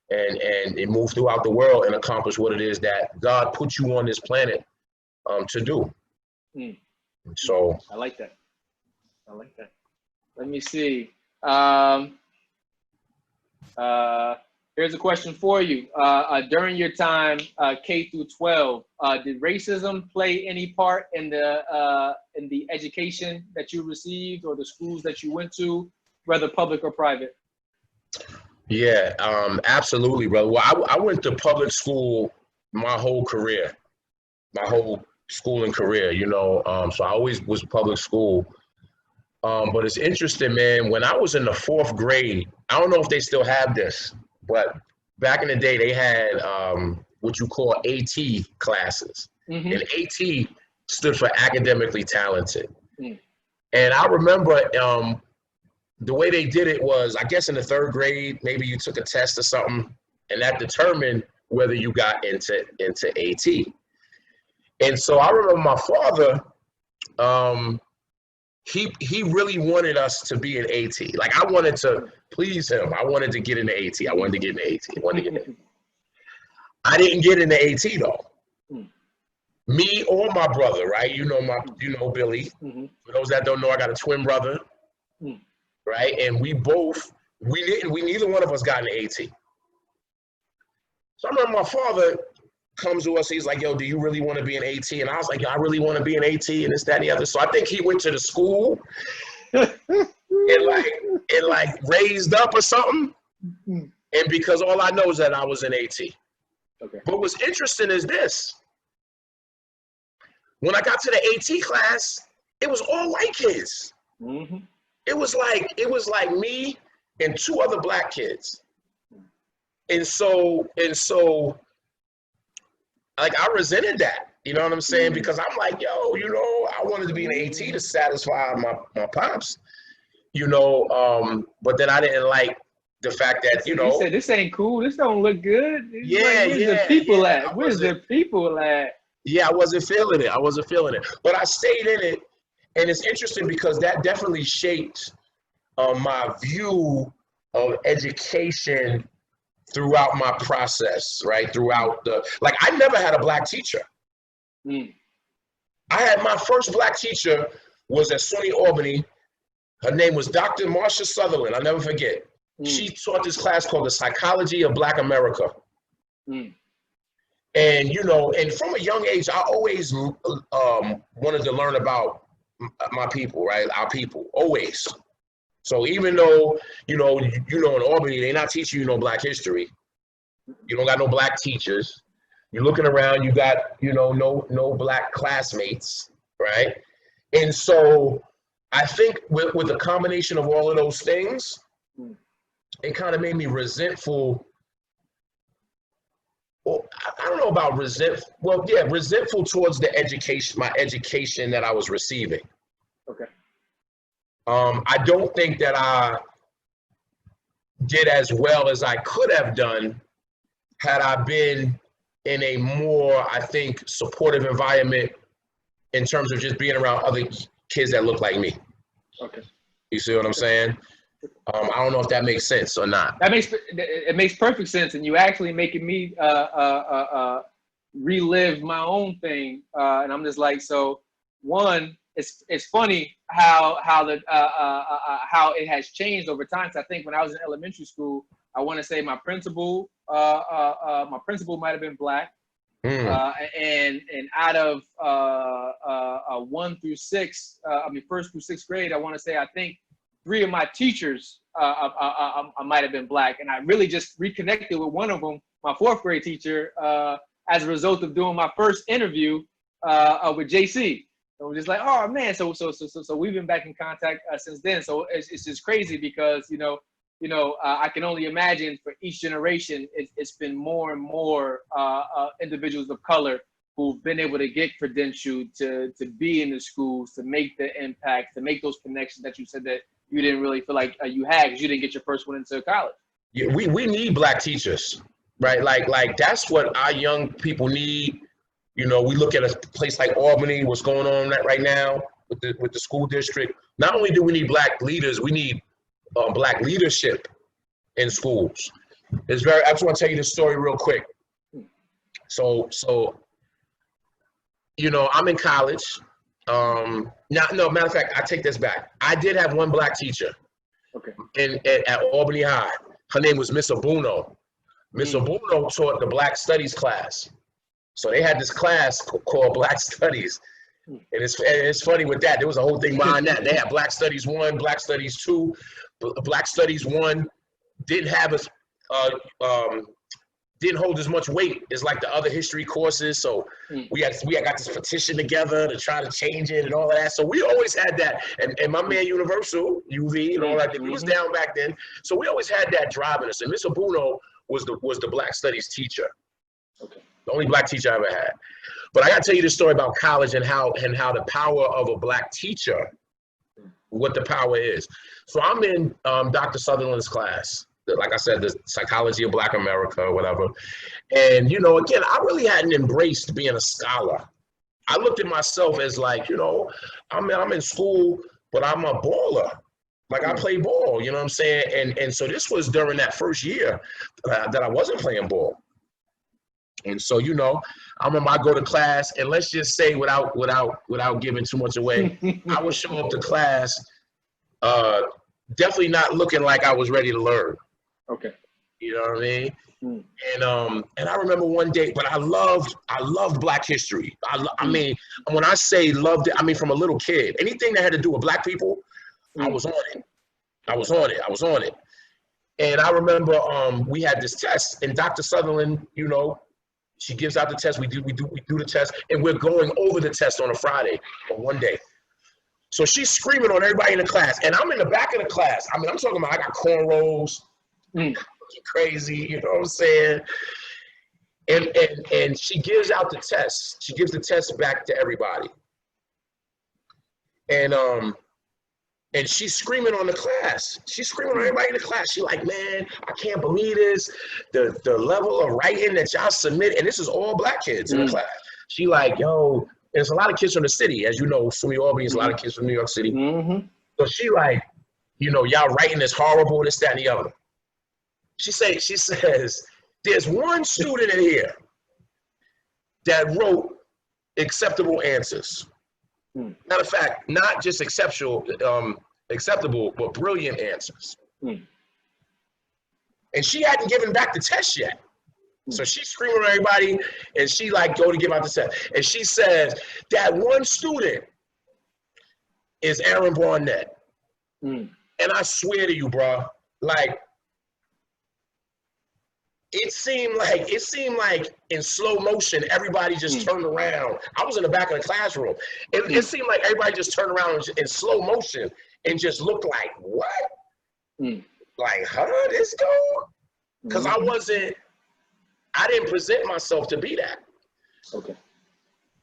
and move throughout the world and accomplish what it is that God put you on this planet to do. So I like that. Let me see. Here's a question for you. During your time, K through 12, did racism play any part in the education that you received or the schools that you went to, whether public or private? Yeah, absolutely, brother. Well, I went to public school my whole career, my whole schooling career, you know. So I always was public school. But it's interesting, man. When I was in the 4th grade, I don't know if they still have this, but back in the day, they had what you call AT classes. And AT stood for academically talented. And I remember the way they did it was, I guess in the 3rd grade, maybe you took a test or something, and that determined whether you got into AT. And so I remember my father, he really wanted us to be in AT. Like, I wanted to please him. I wanted to get into AT. I didn't get into AT though. Me or my brother, right? You know Billy. For those that don't know, I got a twin brother, right? And we both We neither one of us got an AT. So I remember my father comes to us, he's like, yo, do you really want to be an AT? And I was like, yo, I really want to be an AT and this, that, and the other. So I think he went to the school and like raised up or something. And because all I know is that I was an AT. Okay. But what's interesting is this. When I got to the AT class, it was all white kids. Mm-hmm. It was like me and two other black kids. And so like I resented that, you know what I'm saying? Because I'm like, yo, you know, I wanted to be an AT to satisfy my pops, you know, but then I didn't like the fact that, you know. You said, this ain't cool, this don't look good. Yeah, like, where's the people at? Where's the people at? Yeah, I wasn't feeling it. But I stayed in it, and it's interesting because that definitely shaped my view of education throughout my process, right? Throughout like I never had a black teacher. I had my first black teacher was at SUNY Albany. Her name was Dr. Marcia Sutherland. I'll never forget. She taught this class called The Psychology of Black America. And, you know, and from a young age, I always wanted to learn about my people, right? Our people, always. So even though, you know, in Albany, they're not teaching you no black history. You don't got no black teachers. You're looking around, you got, you know, no black classmates, right? And so I think with the combination of all of those things, it kind of made me resentful. Well, I don't know about resentful. Well, yeah, resentful towards the education, my education that I was receiving. Okay. I don't think that I did as well as I could have done had I been in a more, I think, supportive environment in terms of just being around other kids that look like me. Okay. You see what I'm saying? I don't know if that makes sense or not. It makes perfect sense, and you actually making me relive my own thing, and I'm just like, so one, it's funny how it has changed over time. So I think when I was in elementary school, I want to say my principal might have been black, and out of 1 through 6, first through 6th grade, I want to say I think 3 of my teachers I might have been black, and I really just reconnected with one of them, my 4th grade teacher, as a result of doing my first interview with JC. So we're just like, oh man, so we've been back in contact since then. So it's just crazy because I can only imagine for each generation, it's been more and more individuals of color who've been able to get credentialed to be in the schools, to make the impact, to make those connections that you said that you didn't really feel like you had because you didn't get your first one into college. Yeah, we need black teachers, right? Like that's what our young people need. You know, we look at a place like Albany, what's going on right now with the school district. Not only do we need black leaders, we need black leadership in schools. I just want to tell you this story real quick. So I'm in college. No, matter of fact, I take this back. I did have one black teacher. Okay. At Albany High. Her name was Miss Abuno. Miss Abuno taught the Black Studies class. So they had this class called Black Studies. And it's funny with that. There was a whole thing behind that. They had Black Studies 1, Black Studies 2. Black Studies 1 didn't have didn't hold as much weight as like the other history courses. So we got this petition together to try to change it and all of that. So we always had that. And my man Universal, UV and all that, he was down back then. So we always had that driving us. And Miss Abuno was the Black Studies teacher. Okay. The only black teacher I ever had. But I got to tell you the story about college and how the power of a black teacher, what the power is. So I'm in Dr. Sutherland's class. Like I said, the Psychology of Black America or whatever. And, again, I really hadn't embraced being a scholar. I looked at myself as like, I'm in school, but I'm a baller. Like I play ball, you know what I'm saying? And so this was during that first year that I wasn't playing ball. And so, I go to class, and let's just say without giving too much away, I would show up to class definitely not looking like I was ready to learn. Okay. You know what I mean? And I remember one day, but I loved Black history. I mean, when I say loved it, I mean from a little kid. Anything that had to do with Black people, I was on it. I was on it. And I remember we had this test, and Dr. Sutherland, you know, she gives out the test. We do the test, and we're going over the test on a Friday or one day. So she's screaming on everybody in the class, and I'm in the back of the class. I mean, I'm talking about I got cornrows, crazy, you know what I'm saying? And she gives out the test. She gives the test back to everybody. And she's screaming on the class. She's screaming on everybody in the class. She's like, man, I can't believe this. The level of writing that y'all submit, and this is all Black kids in the class. She like, yo, there's a lot of kids from the city. As you know, SUNY Albany is a lot of kids from New York City. So she like, you know, y'all writing is horrible, this, that, and the other. She says, there's one student in here that wrote acceptable answers. Matter of fact, not just acceptable, but brilliant answers. And she hadn't given back the test yet. So she's screaming at everybody, and she like go to give out the test. And she says, that one student is Aaron Barnette. And I swear to you, bro, like, it seemed like in slow motion, everybody just turned around. I was in the back of the classroom. It seemed like everybody just turned around in slow motion and just looked like, what? Like, huh, this go? Because I didn't present myself to be that. Okay.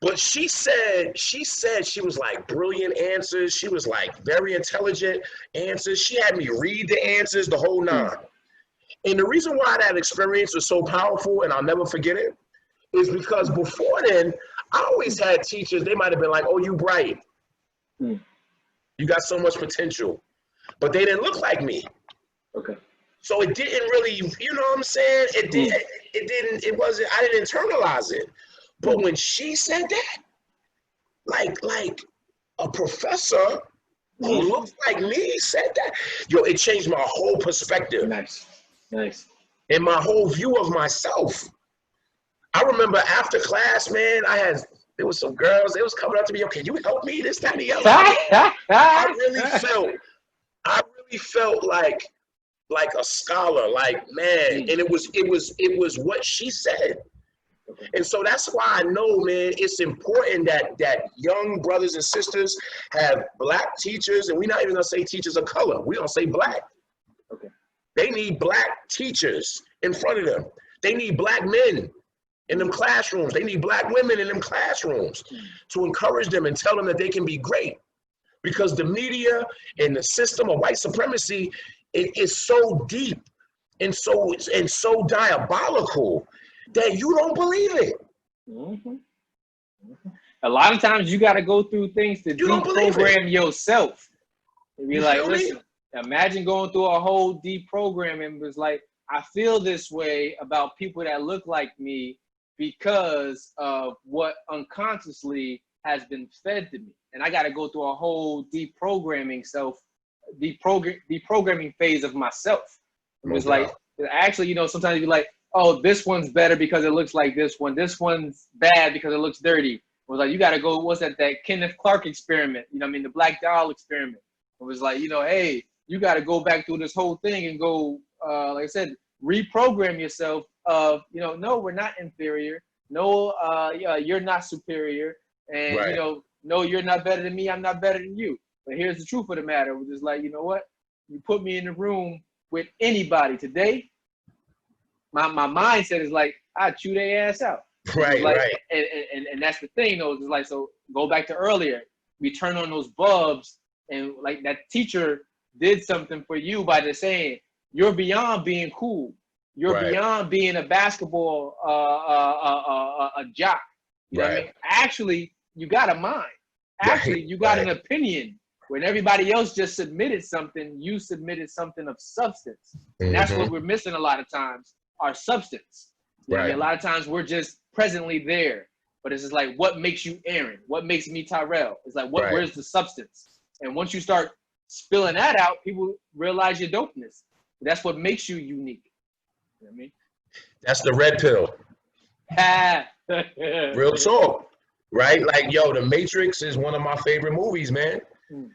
But she said she was like brilliant answers. She was like very intelligent answers. She had me read the answers, the whole nine. And the reason why that experience was so powerful, and I'll never forget it, is because before then, I always had teachers, they might have been like, oh, you bright. You got so much potential. But they didn't look like me. Okay. So it didn't really, you know what I'm saying? I didn't internalize it. But when she said that, like a professor who looks like me said that, yo, it changed my whole perspective. Nice. And my whole view of myself. I remember after class, man, there was some girls, they was coming up to me, yo, can you help me? This, that, and the other. I really felt like a scholar, like, man, and it was what she said. And so that's why I know, man, it's important that young brothers and sisters have Black teachers, and we're not even gonna say teachers of color, we're gonna say Black. Okay. They need Black teachers in front of them. They need Black men in them classrooms. They need Black women in them classrooms to encourage them and tell them that they can be great. Because the media and the system of white supremacy, it is so deep and so diabolical that you don't believe it. A lot of times you got to go through things to deprogram yourself. And be like, listen, imagine going through a whole deprogramming and was like, I feel this way about people that look like me because of what unconsciously has been fed to me. And I got to go through a whole deprogramming phase of myself. It was like, actually, you know, sometimes you're like, oh, this one's better because it looks like this one. This one's bad because it looks dirty. It was like, you got to go, what's that Kenneth Clark experiment? You know what I mean? The Black Doll experiment. It was like, you know, hey, you got to go back through this whole thing and go, like I said, reprogram yourself of, you know, no, we're not inferior. No, you're not superior. And, you know, no, you're not better than me. I'm not better than you. But here's the truth of the matter. We're just like, you know what? You put me in the room with anybody today, my mindset is like, I chew their ass out. Right. And that's the thing, though. It's like, so go back to earlier. We turn on those bulbs, and like that teacher did something for you by just saying, you're beyond being cool. You're beyond being a basketball a jock. You know what I mean? Actually, you got a mind. Actually, you got an opinion. When everybody else just submitted something, you submitted something of substance. And that's what we're missing a lot of times, our substance. You know what I mean? A lot of times we're just presently there. But it's just like, what makes you Aaron? What makes me Tyrell? It's like, where's the substance? And once you start spilling that out, people realize your dopeness. That's what makes you unique. You know what I mean? That's the red pill. Real talk, right? Like, yo, The Matrix is one of my favorite movies, man.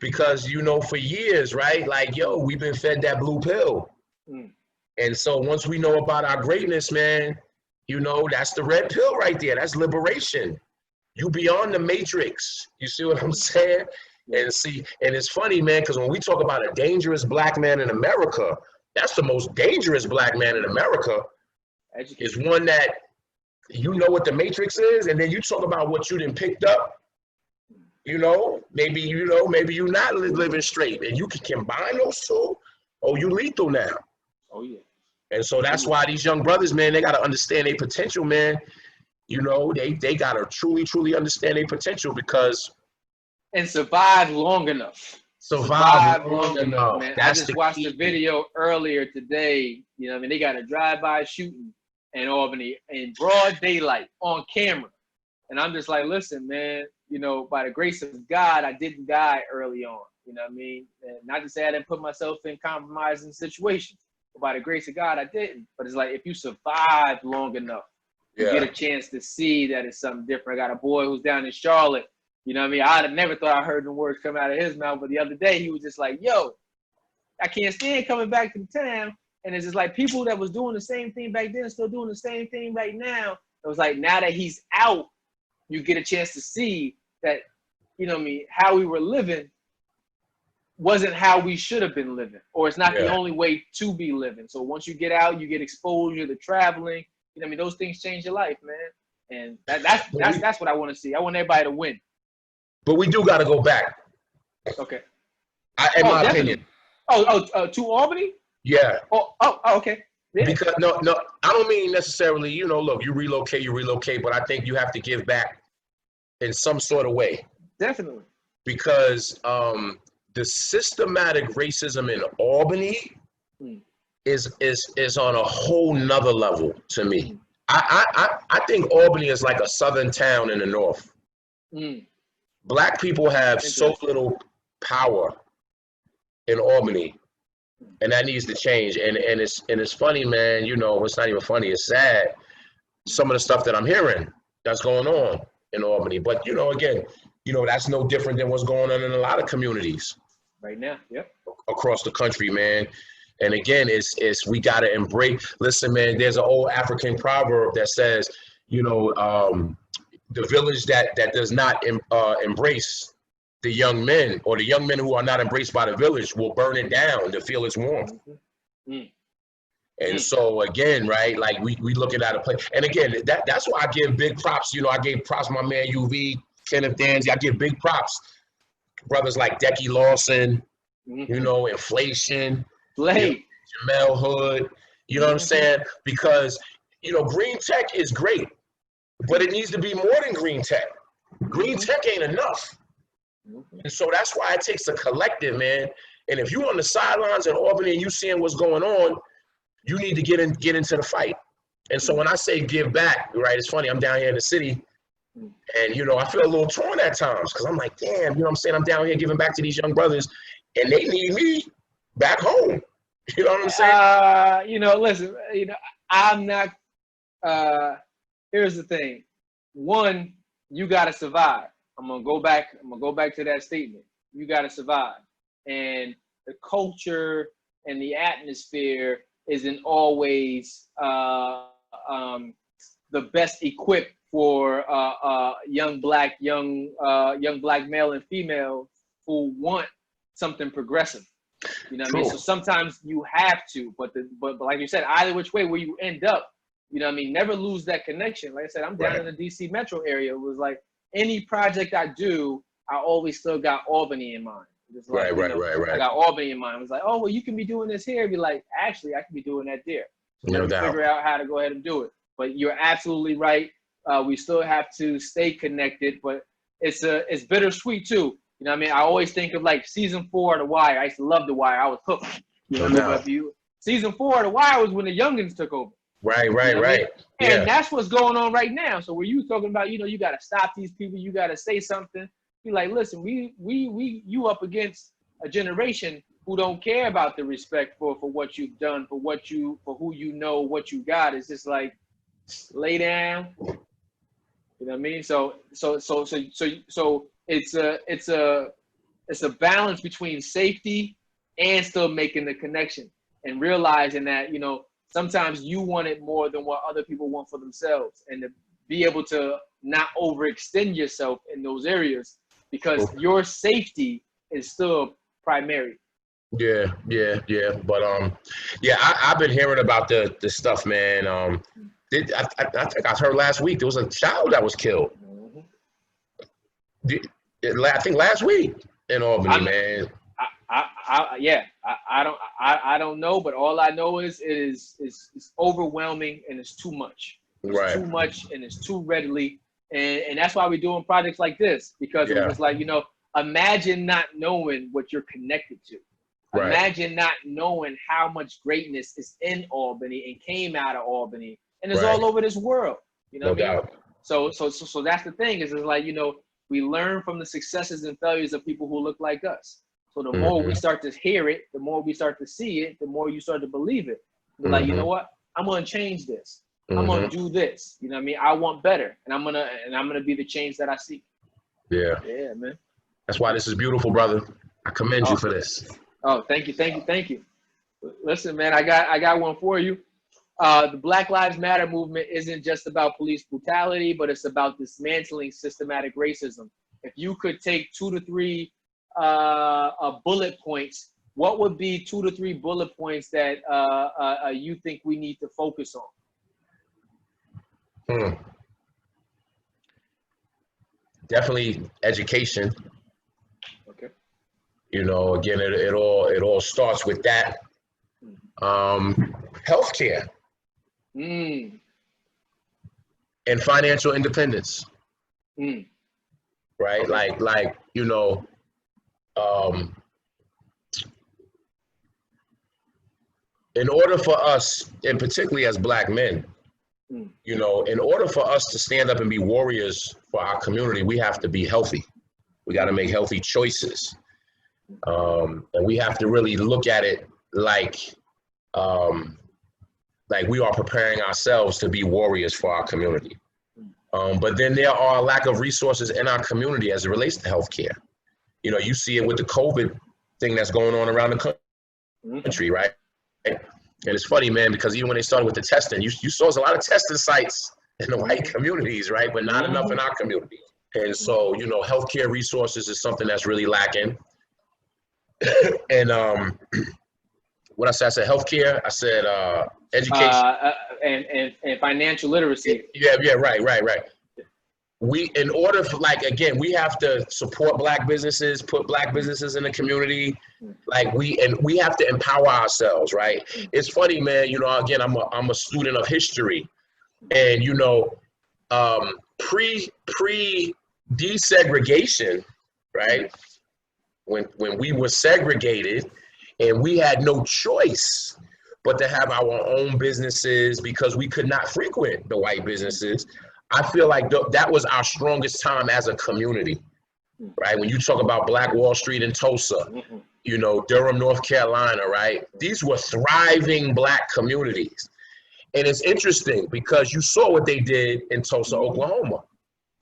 Because, you know, for years, right? Like, yo, we've been fed that blue pill. And so once we know about our greatness, man, you know, that's the red pill right there. That's liberation. You beyond the matrix. You see what I'm saying? And see, and it's funny, man, because when we talk about a dangerous black man in America, that's the most dangerous black man in America. Is one that you know what the matrix is, and then you talk about what you done picked up. You know, maybe you're not living straight, and you can combine those two. Oh, you lethal now. Oh yeah. And so that's why these young brothers, man, they gotta understand their potential, man. You know, they gotta truly understand their potential because and survive long enough. Survive long enough. Man. That's I just watched the video earlier today. You know what I mean? They got a drive-by shooting in Albany in broad daylight on camera. And I'm just like, listen, man, you know, by the grace of God, I didn't die early on. You know what I mean? And not to say I didn't put myself in compromising situations, but by the grace of God, I didn't. But it's like, if you survive long enough, you get a chance to see that it's something different. I got a boy who's down in Charlotte. You know what I mean? I'd have never thought I heard the words come out of his mouth, but the other day he was just like, yo, I can't stand coming back to the town. And it's just like people that was doing the same thing back then still doing the same thing right now. It was like, now that he's out, you get a chance to see that, you know what I mean, how we were living wasn't how we should have been living, or it's not the only way to be living. So once you get out, you get exposure to traveling. You know what I mean? Those things change your life, man. And that's what I want to see. I want everybody to win. But we do got to go back. Okay. In my opinion. To Albany? Yeah. Okay. Yeah. Because no, I don't mean necessarily, you know, look, you relocate, but I think you have to give back in some sort of way. Definitely. Because the systematic racism in Albany is on a whole nother level to me. I think Albany is like a southern town in the north. Black people have so little power in Albany, and that needs to change. And it's funny, man. You know, it's not even funny. It's sad. Some of the stuff that I'm hearing that's going on in Albany. But you know, again, you know, that's no different than what's going on in a lot of communities right now. Yep. Across the country, man. And again, it's we gotta embrace. Listen, man. There's an old African proverb that says, you know, the village that does not embrace the young men, or the young men who are not embraced by the village, will burn it down to feel its warmth. And so again, right, like we looking at a place, and again, that's why I give big props. You know, I gave props to my man UV, Kenneth Danzy. I give big props. Brothers like Decky Lawson, you know, Inflation, Jamel Hood, you know what I'm saying? Because, you know, green tech is great, but it needs to be more than green tech. Green tech ain't enough. And so that's why it takes a collective, man. And if you're on the sidelines in Albany and you seeing what's going on, you need to get into the fight. And so when I say give back, right, it's funny, I'm down here in the city, and, you know, I feel a little torn at times, because I'm like, damn, you know what I'm saying? I'm down here giving back to these young brothers, and they need me back home. You know what I'm saying? You know, listen, you know, I'm not, here's the thing. One, you got to survive. I'm going to go back to that statement. You got to survive. And the culture and the atmosphere isn't always the best equipped for young black male and female who want something progressive. You know what I mean? So sometimes you have to, but like you said, either which way where you end up, you know what I mean? Never lose that connection. Like I said, I'm down in the DC metro area. It was like any project I do, I always still got Albany in mind. Like, right. I got Albany in mind. It was like, oh, well, you can be doing this here. Be like, actually, I can be doing that there. So no doubt. Figure out how to go ahead and do it. But you're absolutely right. We still have to stay connected, but it's bittersweet too. You know what I mean? I always think of like season 4 of The Wire. I used to love The Wire. I was hooked. You know, season 4 of The Wire was when the youngins took over. Right. You know I mean? And that's what's going on right now. So where you talking about, you know, you got to stop these people. You got to say something. Be like, listen, you up against a generation who don't care about the respect for what you've done, for who you know, what you got. It's just like, lay down. You know what I mean? So it's a balance between safety and still making the connection, and realizing that, you know, sometimes you want it more than what other people want for themselves, and to be able to not overextend yourself in those areas, because your safety is still primary. Yeah. But I've been hearing about the stuff, man. I think I heard last week there was a child that was killed. I think last week in Albany, man. I don't know, but all I know is it's overwhelming, and it's too much. It's too much, and it's too readily, and that's why we're doing projects like this, because we're just like, you know, imagine not knowing what you're connected to. Imagine not knowing how much greatness is in Albany and came out of Albany, and it's all over this world. You know what I mean? So that's the thing, is it's like, you know, we learn from the successes and failures of people who look like us. So the more we start to hear it, the more we start to see it, the more you start to believe it. You're like, you know what? I'm gonna change this. I'm gonna do this. You know what I mean? I want better, and I'm gonna be the change that I seek. Yeah, man. That's why this is beautiful, brother. I commend you for this. Oh, thank you. Listen, man, I got one for you. The Black Lives Matter movement isn't just about police brutality, but it's about dismantling systematic racism. If you could take 2 to 3 bullet points, what would be 2 to 3 bullet points that you think we need to focus on? Definitely education. Okay. You know, again, it all starts with that. Healthcare. And financial independence. Right? Like, you know, in order for us, and particularly as Black men, you know, in order for us to stand up and be warriors for our community, we have to be healthy. We got to make healthy choices. And we have to really look at it like we are preparing ourselves to be warriors for our community. But then there are a lack of resources in our community as it relates to healthcare. You know, you see it with the COVID thing that's going on around the country, right? And it's funny, man, because even when they started with the testing, you saw there's a lot of testing sites in the white communities, right? But not enough in our community. And so, you know, healthcare resources is something that's really lacking. And what I said healthcare, I said education. And financial literacy. Yeah, right. We, in order for, like, again, we have to support Black businesses, put Black businesses in the community. Like, we have to empower ourselves, right? It's funny, man, you know, again, I'm a student of history, and, you know, pre desegregation, right? When we were segregated and we had no choice but to have our own businesses because we could not frequent the white businesses. I feel like that was our strongest time as a community, right? When you talk about Black Wall Street in Tulsa, you know, Durham, North Carolina, right? These were thriving Black communities. And it's interesting because you saw what they did in Tulsa, Oklahoma,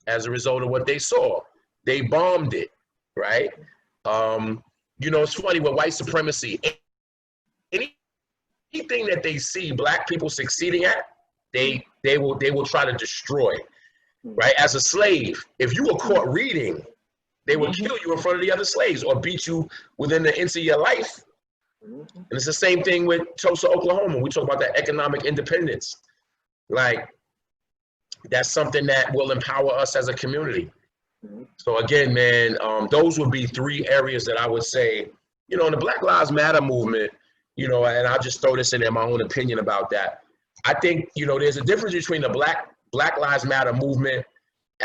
as a result of what they saw. They bombed it, right? You know, it's funny with white supremacy, anything that they see Black people succeeding at, they will try to destroy, right? As a slave, if you were caught reading, they would kill you in front of the other slaves or beat you within the inch of your life. And it's the same thing with Tulsa, Oklahoma. We talk about that economic independence. Like, that's something that will empower us as a community. So again, man, those would be 3 areas that I would say, you know, in the Black Lives Matter movement, you know, and I'll just throw this in there, my own opinion about that. I think, you know, there's a difference between the Black Lives Matter movement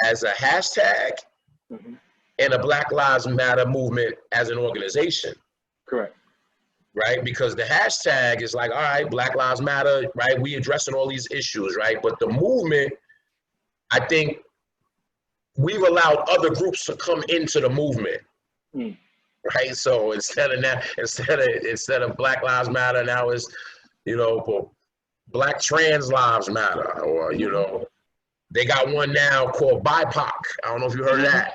as a hashtag and a Black Lives Matter movement as an organization. Correct. Right? Because the hashtag is like, all right, Black Lives Matter, right? We addressing all these issues, right? But the movement, I think we've allowed other groups to come into the movement. right? So instead of Black Lives Matter, now it's, you know, Black Trans Lives Matter, or, you know, they got one now called BIPOC. I don't know if you heard of that.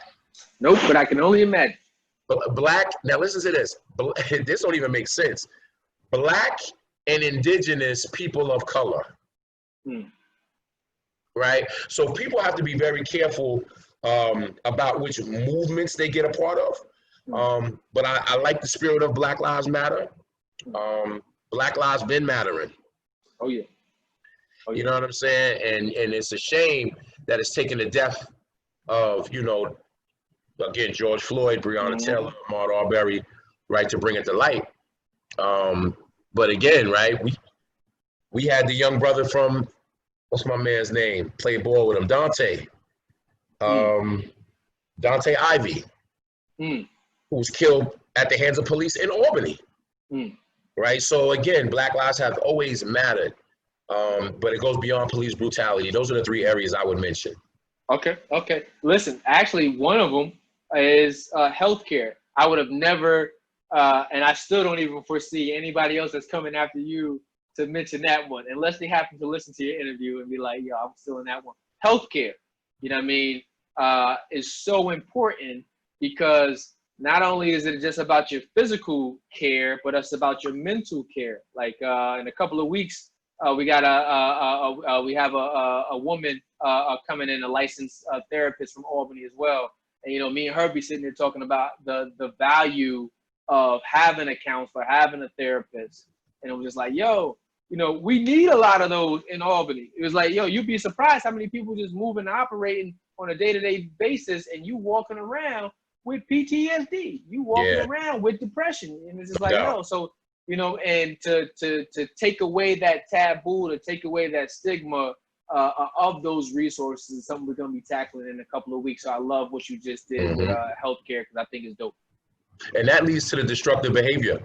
Nope, but I can only imagine. Black, now listen to this. This don't even make sense. Black and indigenous people of color. Right? So people have to be very careful about which movements they get a part of. But I like the spirit of Black Lives Matter. Black lives been mattering. Oh yeah. You know what I'm saying? And it's a shame that it's taken the death of, you know, again, George Floyd, Breonna Taylor, Ahmaud Arbery, right, to bring it to light. But again, right, we had the young brother from, what's my man's name? Played ball with him, Dante. Dante Ivey, who was killed at the hands of police in Albany. Right? So again, Black lives have always mattered. But it goes beyond police brutality. Those are the three areas I would mention. Okay. Listen, actually, one of them is healthcare. I would have never, and I still don't even foresee anybody else that's coming after you to mention that one, unless they happen to listen to your interview and be like, yo, I'm still in that one. Healthcare, you know what I mean, is so important, because not only is it just about your physical care, but it's about your mental care. Like in a couple of weeks, we have a woman coming in, a licensed therapist from Albany as well. And, you know, me and her be sitting there talking about the value of having a counselor, having a therapist. And it was just like, yo, you know, we need a lot of those in Albany. It was like, yo, you'd be surprised how many people just moving and operating on a day-to-day basis, and you walking around with PTSD, you walking around with depression. And it's just like, yo, so, you know, and to take away that taboo, to take away that stigma of those resources is something we're going to be tackling in a couple of weeks. So I love what you just did with healthcare, because I think it's dope. And that leads to the destructive behavior.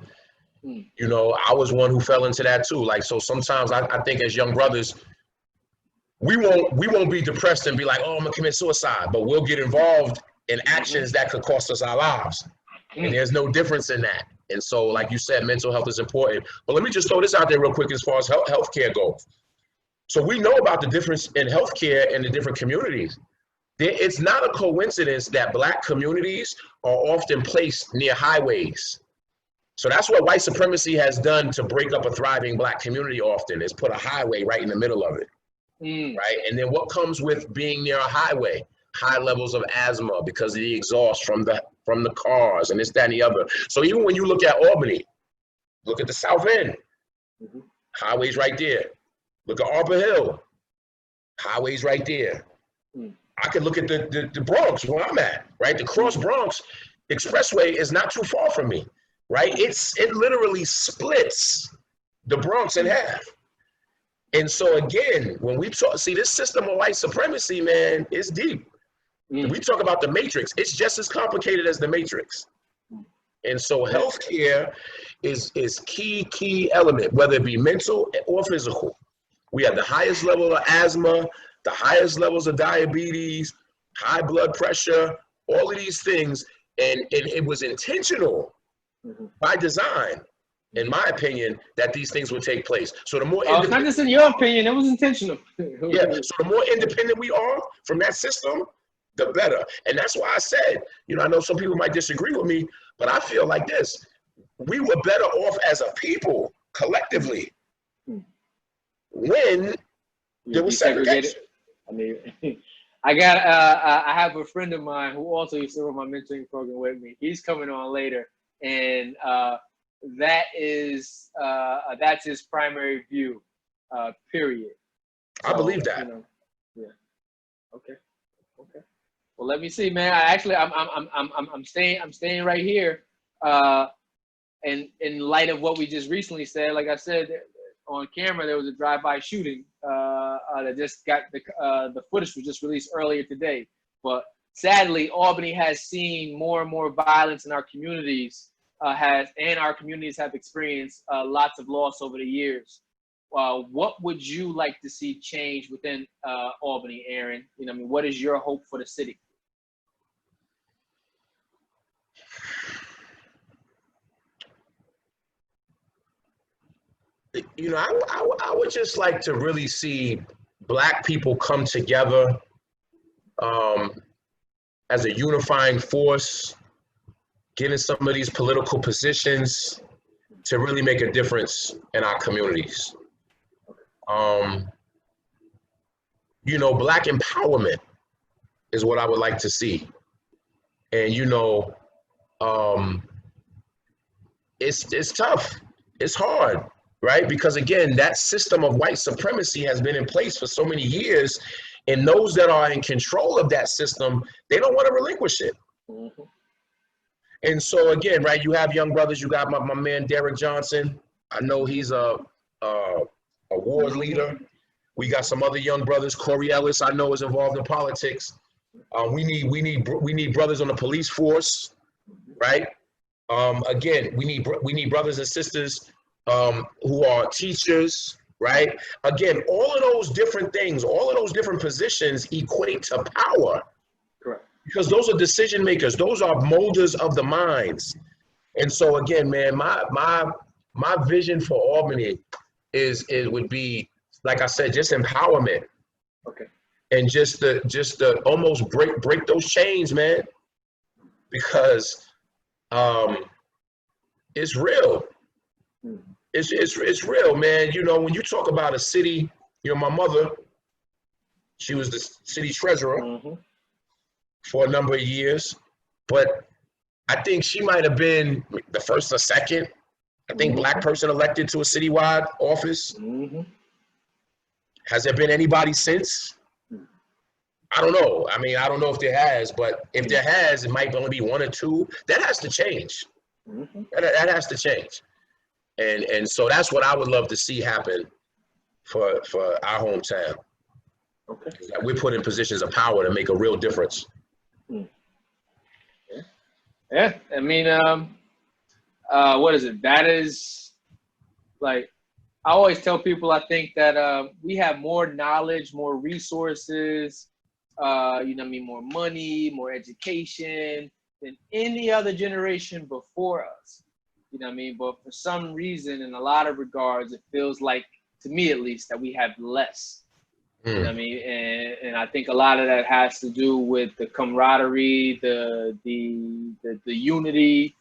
You know, I was one who fell into that too. Like, so sometimes I think as young brothers, we won't be depressed and be like, oh, I'm gonna commit suicide, but we'll get involved in actions that could cost us our lives. And there's no difference in that. And so, like you said, mental health is important. But let me just throw this out there real quick as far as healthcare goes. So we know about the difference in healthcare in the different communities. It's not a coincidence that Black communities are often placed near highways. So that's what white supremacy has done to break up a thriving Black community often, is put a highway right in the middle of it. Right? And then what comes with being near a highway? High levels of asthma because of the exhaust from the cars and this, that, and the other. So even when you look at Albany, look at the South End, highways right there. Look at Arbor Hill, highways right there. I could look at the Bronx where I'm at, right? The Cross Bronx Expressway is not too far from me, right? It literally splits the Bronx in half. And so again, when we talk, see, this system of white supremacy, man, it's deep. We talk about the matrix, it's just as complicated as the matrix. And so healthcare is key element, whether it be mental or physical. We have the highest level of asthma, the highest levels of diabetes, high blood pressure, all of these things. And it was intentional by design, in my opinion, that these things would take place. So the more it's not just in your opinion, it was intentional. Yeah, so the more independent we are from that system, the better. And that's why I said, you know, I know some people might disagree with me, but I feel like this. We were better off as a people, collectively, when there was segregation. I mean, I have a friend of mine who also used to run my mentoring program with me. He's coming on later, and that's his primary view. Period. So, I believe that. You know, yeah. Okay. Well, let me see, man. I'm staying right here. And in light of what we just recently said, like I said on camera, there was a drive-by shooting that just got the footage was just released earlier today. But sadly, Albany has seen more and more violence in our communities. Our communities have experienced lots of loss over the years. What would you like to see change within Albany, Aaron? You know, I mean, what is your hope for the city? you know, I would just like to really see Black people come together as a unifying force, get in some of these political positions to really make a difference in our communities. You know, Black empowerment is what I would like to see. And, you know, it's tough. It's hard, right? Because again, that system of white supremacy has been in place for so many years, and those that are in control of that system, they don't want to relinquish it. Mm-hmm. And so again, right, you have young brothers. You got my man Derek Johnson. I know he's a ward leader. We got some other young brothers. Corey Ellis, I know, is involved in politics. We need brothers on the police force, right? Again, we need brothers and sisters who are teachers, right? Again, all of those different things, all of those different positions equate to power. Correct. Because those are decision makers. Those are molders of the minds. And so again, man, my vision for Albany it would be, like I said, just empowerment. Okay. And just the almost break those chains, man. Because it's real. It's real, man. You know, when you talk about a city, you know, my mother, she was the city treasurer for a number of years, but I think she might have been the first or second, I think, Black person elected to a citywide office. Has there been anybody since? I don't know. I mean, I don't know if there has, but if there has, it might only be one or two. That has to change. That has to change. And so that's what I would love to see happen for our hometown. Okay. That we're put in positions of power to make a real difference. Yeah, I mean, what is it? That is, like, I always tell people, I think that we have more knowledge, more resources, you know what I mean, more money, more education than any other generation before us. You know what I mean? But for some reason, in a lot of regards, it feels like, to me at least, that we have less. You know what I mean? And I think a lot of that has to do with the camaraderie, the unity,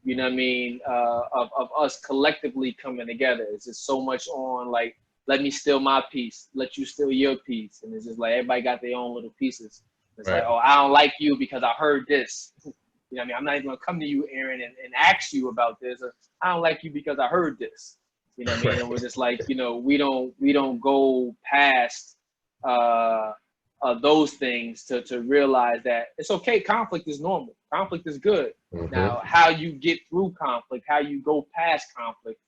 you know what I mean, of us collectively coming together. It's just so much on, like, let me steal my piece, let you steal your piece. And it's just like everybody got their own little pieces. It's like, oh, I don't like you because I heard this. You know what I mean? I'm not even gonna come to you, Aaron, and ask you about this. Or, I don't like you because I heard this. You know what I mean? And we're just like, you know, we don't go past those things to realize that it's okay. Conflict is normal. Conflict is good. Now, how you get through conflict, how you go past conflict,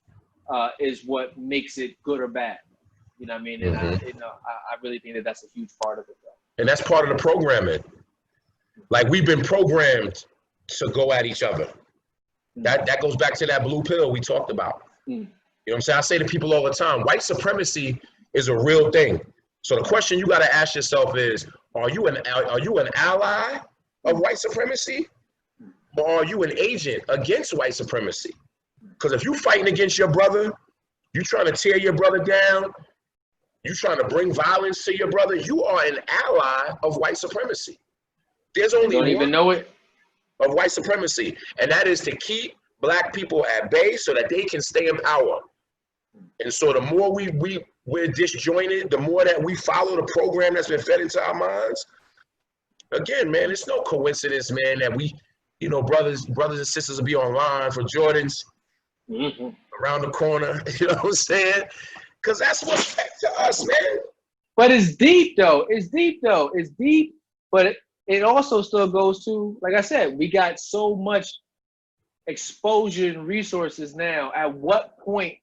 is what makes it good or bad. You know what I mean? And I really think that that's a huge part of it, though. And that's part of the programming. Like, we've been programmed to go at each other. That goes back to that blue pill we talked about. You know what I'm saying? I say to people all the time, white supremacy is a real thing. So the question you got to ask yourself is, are you an ally of white supremacy, or are you an agent against white supremacy? Because if you're fighting against your brother, you're trying to tear your brother down, you're trying to bring violence to your brother, you are an ally of white supremacy. There's only don't even know it. Of white supremacy, and that is to keep Black people at bay so that they can stay in power. And so the more we're disjointed, the more that we follow the program that's been fed into our minds. Again, man, it's no coincidence, man, that we, you know, brothers and sisters will be online for Jordans around the corner. You know what I'm saying? Because that's what's back to us, man. But it's deep, though. It's deep, but it also still goes to, like I said, we got so much exposure and resources now. At what point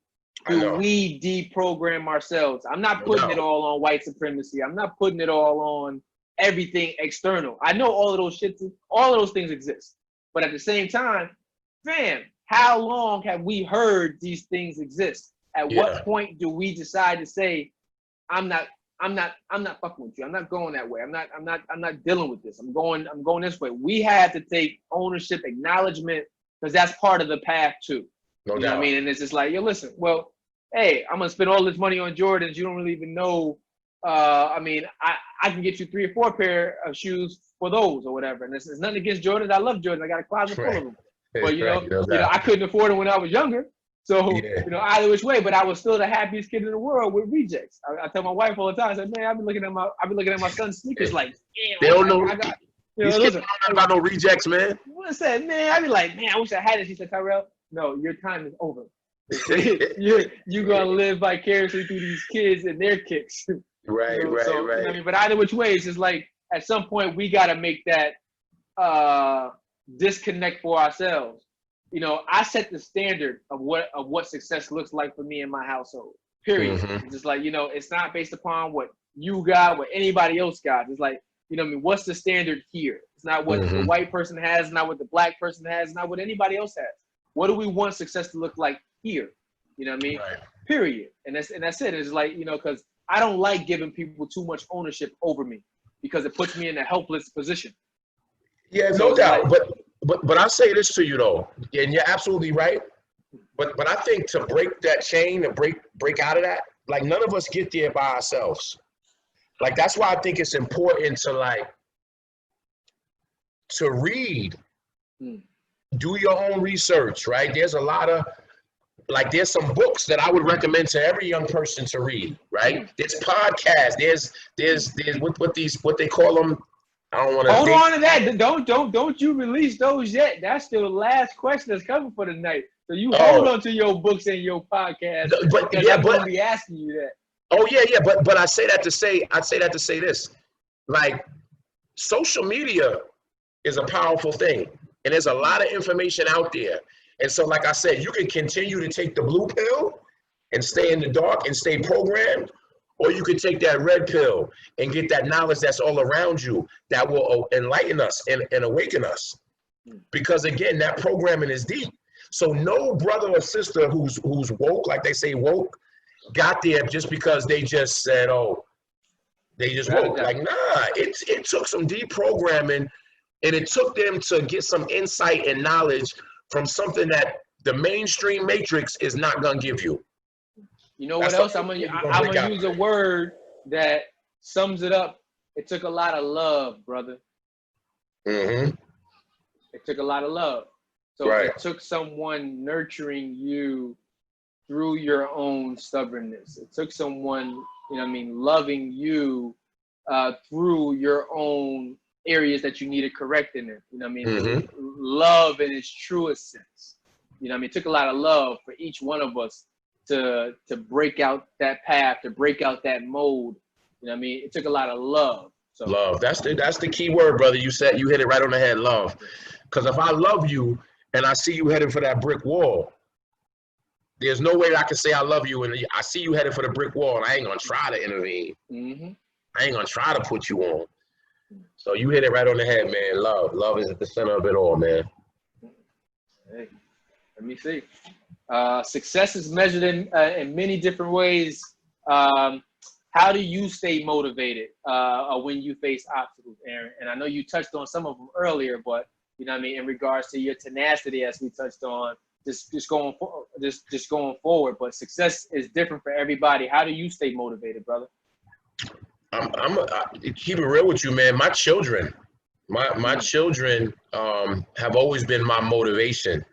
do we deprogram ourselves? I'm not putting it all on white supremacy. I'm not putting it all on everything external. I know all of those things exist. But at the same time, fam, how long have we heard these things exist? At what point do we decide to say, I'm not fucking with you. I'm not going that way. I'm not dealing with this. I'm going this way. We have to take ownership, acknowledgement, because that's part of the path too. You know what I mean? And it's just like, yo, listen, well, hey, I'm gonna spend all this money on Jordans. You don't really even know. I mean, I can get you 3 or 4 pair of shoes for those or whatever. And it's nothing against Jordans. I love Jordans. I got a closet full of them. But I couldn't afford them when I was younger. So either which way. But I was still the happiest kid in the world with rejects. I tell my wife all the time. I said, man, I've been looking at my son's sneakers like, damn. They don't know. These kids don't about no rejects, man. What I said, man, I'd be like, man, I wish I had it. She said, Tyrell, no, your time is over. You're gonna live vicariously through these kids and their kicks. Right. I mean, but either which way, it's just like at some point we gotta make that disconnect for ourselves. I set the standard of what success looks like for me in my household. Period. Mm-hmm. It's just like, it's not based upon what you got, what anybody else got. It's like, what's the standard here? It's not what the white person has, not what the black person has, not what anybody else has. What do we want success to look like here? You know what I mean? Right. Period. And that's it. It's like, because I don't like giving people too much ownership over me because it puts me in a helpless position. Yeah, no doubt. But I say this to you though, and you're absolutely right. But I think to break that chain and break out of that, like none of us get there by ourselves. Like that's why I think it's important to read, do your own research, right? There's a lot of there's some books that I would recommend to every young person to read, right? There's podcasts, there's what they call them. I don't want to hold on to that. Don't you release those yet. That's the last question that's coming for tonight. So you hold on to your books and your podcast. But I'm gonna be asking you that. Oh yeah. But I say that to say this. Like social media is a powerful thing. And there's a lot of information out there. And so, like I said, you can continue to take the blue pill and stay in the dark and stay programmed, or you can take that red pill and get that knowledge that's all around you that will enlighten us and awaken us. Because again, that programming is deep. So no brother or sister who's woke, like they say woke, got there just because they just said, oh, they just woke. Like, nah, it took some deep programming, and it took them to get some insight and knowledge from something that the mainstream matrix is not gonna give you. You know what else? I'm gonna use a word that sums it up. It took a lot of love, brother. Mm-hmm. It took a lot of love. So right. It took someone nurturing you through your own stubbornness. It took someone, loving you through your own areas that you needed correcting it. Mm-hmm. Love in its truest sense. It took a lot of love for each one of us to break out that path, to break out that mold. It took a lot of love. So love. That's the key word, brother. You hit it right on the head, love. Because if I love you and I see you headed for that brick wall, there's no way I can say I love you and I see you headed for the brick wall and I ain't gonna try to intervene. Mm-hmm. I ain't gonna try to put you on. So you hit it right on the head, man. Love is at the center of it all, man. Hey, let me see. Success is measured in many different ways. How do you stay motivated when you face obstacles, Aaron? And I know you touched on some of them earlier, but in regards to your tenacity, as we touched on, just going forward. But success is different for everybody. How do you stay motivated, brother? I keep it real with you, man. My children have always been my motivation.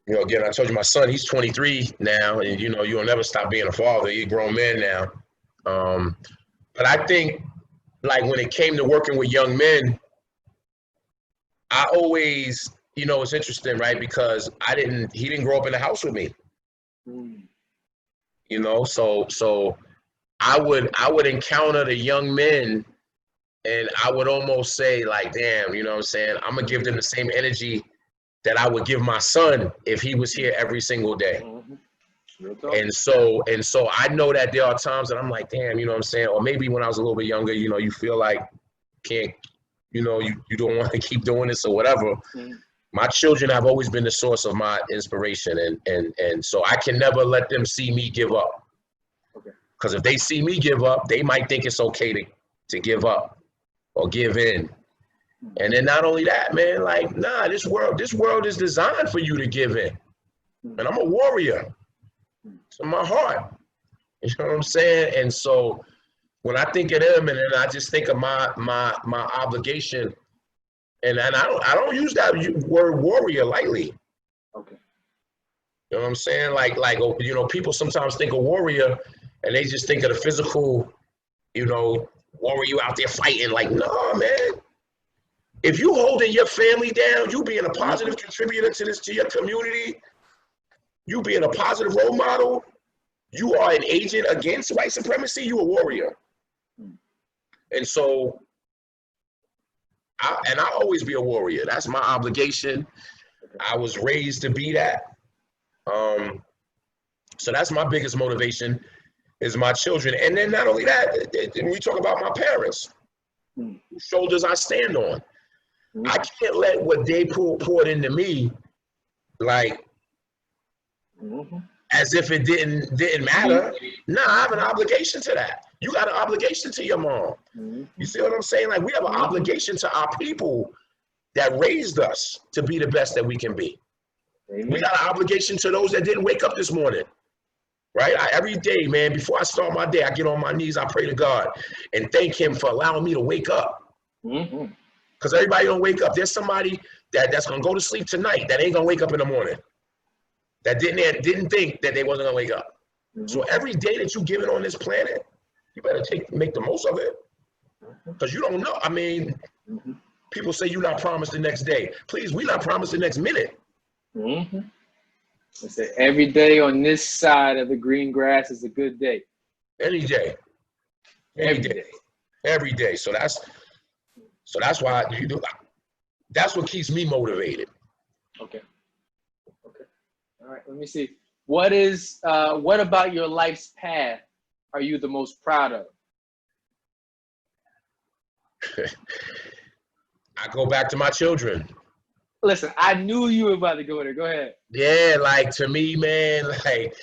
Again, I told you my son, he's 23 now, and you'll never stop being a father. He's a grown man now. But I think, like when it came to working with young men, I always, it's interesting, right? Because he didn't grow up in the house with me. So I would encounter the young men and I would almost say like, damn, you know what I'm saying? I'm gonna give them the same energy that I would give my son if he was here every single day. Mm-hmm. And so I know that there are times that I'm like, damn, you know what I'm saying? Or maybe when I was a little bit younger, you feel like you don't want to keep doing this or whatever. Mm-hmm. My children have always been the source of my inspiration. And so I can never let them see me give up. Because if they see me give up, they might think it's okay to give up or give in. And then not only that, man, like, nah, this world is designed for you to give in. And I'm a warrior. to my heart. You know what I'm saying? And so when I think of them, and then I just think of my obligation, and I don't use that word warrior lightly. Okay. You know what I'm saying? Like you know, people sometimes think of warrior, and they just think of the physical, you know, warrior you out there fighting. Like, no, man. If you holding your family down, you being a positive contributor to your community, you being a positive role model, you are an agent against white supremacy, you a warrior. And so, I'll always be a warrior. That's my obligation. I was raised to be that. So that's my biggest motivation is my children. And then not only that, we talk about my parents, whose shoulders I stand on. I can't let what they poured into me, like, as if it didn't matter. Nah, I have an obligation to that. You got an obligation to your mom. You see what I'm saying? Like, we have an obligation to our people that raised us to be the best that we can be. We got an obligation to those that didn't wake up this morning, right? Every day, man, before I start my day, I get on my knees, I pray to God and thank him for allowing me to wake up. Because everybody don't wake up. There's somebody that's going to go to sleep tonight that ain't going to wake up in the morning. That didn't think that they wasn't going to wake up. So every day that you given on this planet, you better make the most of it. Because you don't know. I mean, people say you're not promised the next day. Please, we're not promised the next minute. I say every day on this side of the green grass is a good day. Any day. Every day. Every day. So that's why you do. That's what keeps me motivated. Okay. All right. Let me see. What about your life's path are you the most proud of? I go back to my children. Listen, I knew you were about to go there. Go ahead. Yeah, like, to me, man, like,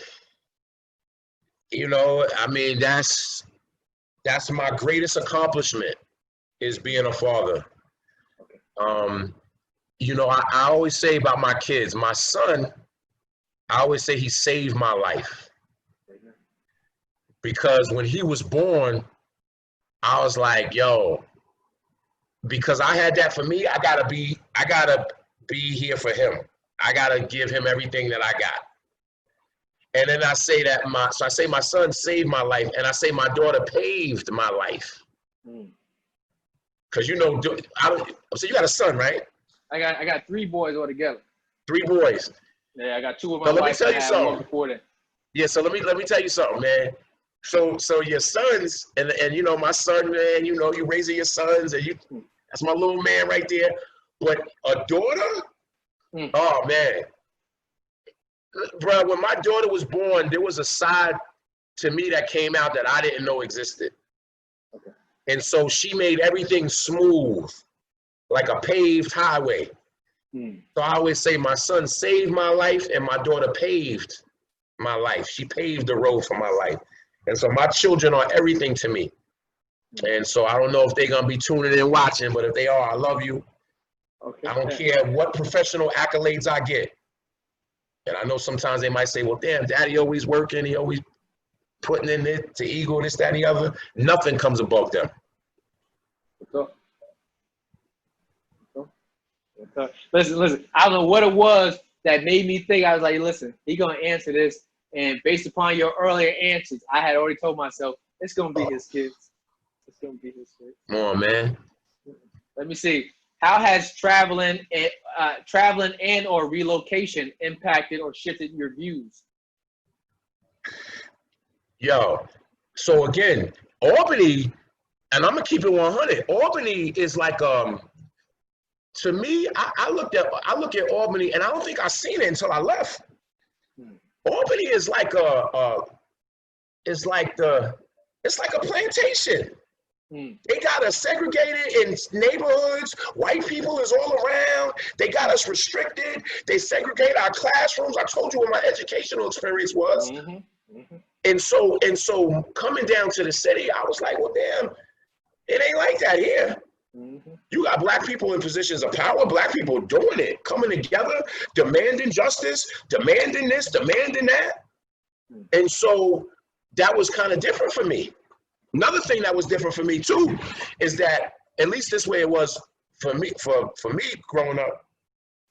you know, I mean, that's my greatest accomplishment is being a father. You know, I always say about my kids, my son, I always say he saved my life. Because when he was born, I was like, yo, because I had that for me, I gotta be here for him. I gotta give him everything that I got. And then I say that I say my son saved my life, and I say my daughter paved my life. Cause you know, so you got a son, right? I got 3 boys altogether. 3 boys. Yeah, I got 2 of my wife. Let me tell you something. Before that. Yeah, so let me tell you something, man. So your sons, and you know, my son, man, you know, you raising your sons, and that's my little man right there. But a daughter, oh man, bro, when my daughter was born, there was a side to me that came out that I didn't know existed. Okay. And so she made everything smooth, like a paved highway. So I always say my son saved my life and my daughter paved my life. She paved the road for my life. And so my children are everything to me. And so I don't know if they're going to be tuning in and watching, but if they are, I love you. Okay. I don't care what professional accolades I get. And I know sometimes they might say, well, damn, daddy always working. He always putting in it to ego, this, that, and the other. Nothing comes above them. Listen. I don't know what it was that made me think. I was like, listen, he's going to answer this. And based upon your earlier answers, I had already told myself, it's going to be his kids. It's going to be his kids. Come on, man. Let me see. How has traveling and or relocation impacted or shifted your views? Yo, so again, Albany, and I'm going to keep it 100. Albany is like, to me, I look at Albany, and I don't think I seen it until I left. Albany is like it's like a plantation. They got us segregated in neighborhoods. White people is all around. They got us restricted. They segregate our classrooms. I told you what my educational experience was. And so coming down to the city, I was like, well, damn, it ain't like that here. You got black people in positions of power, black people doing it, coming together, demanding justice, demanding this, demanding that. And so that was kind of different for me. Another thing that was different for me too is that, at least this way it was for me, for me growing up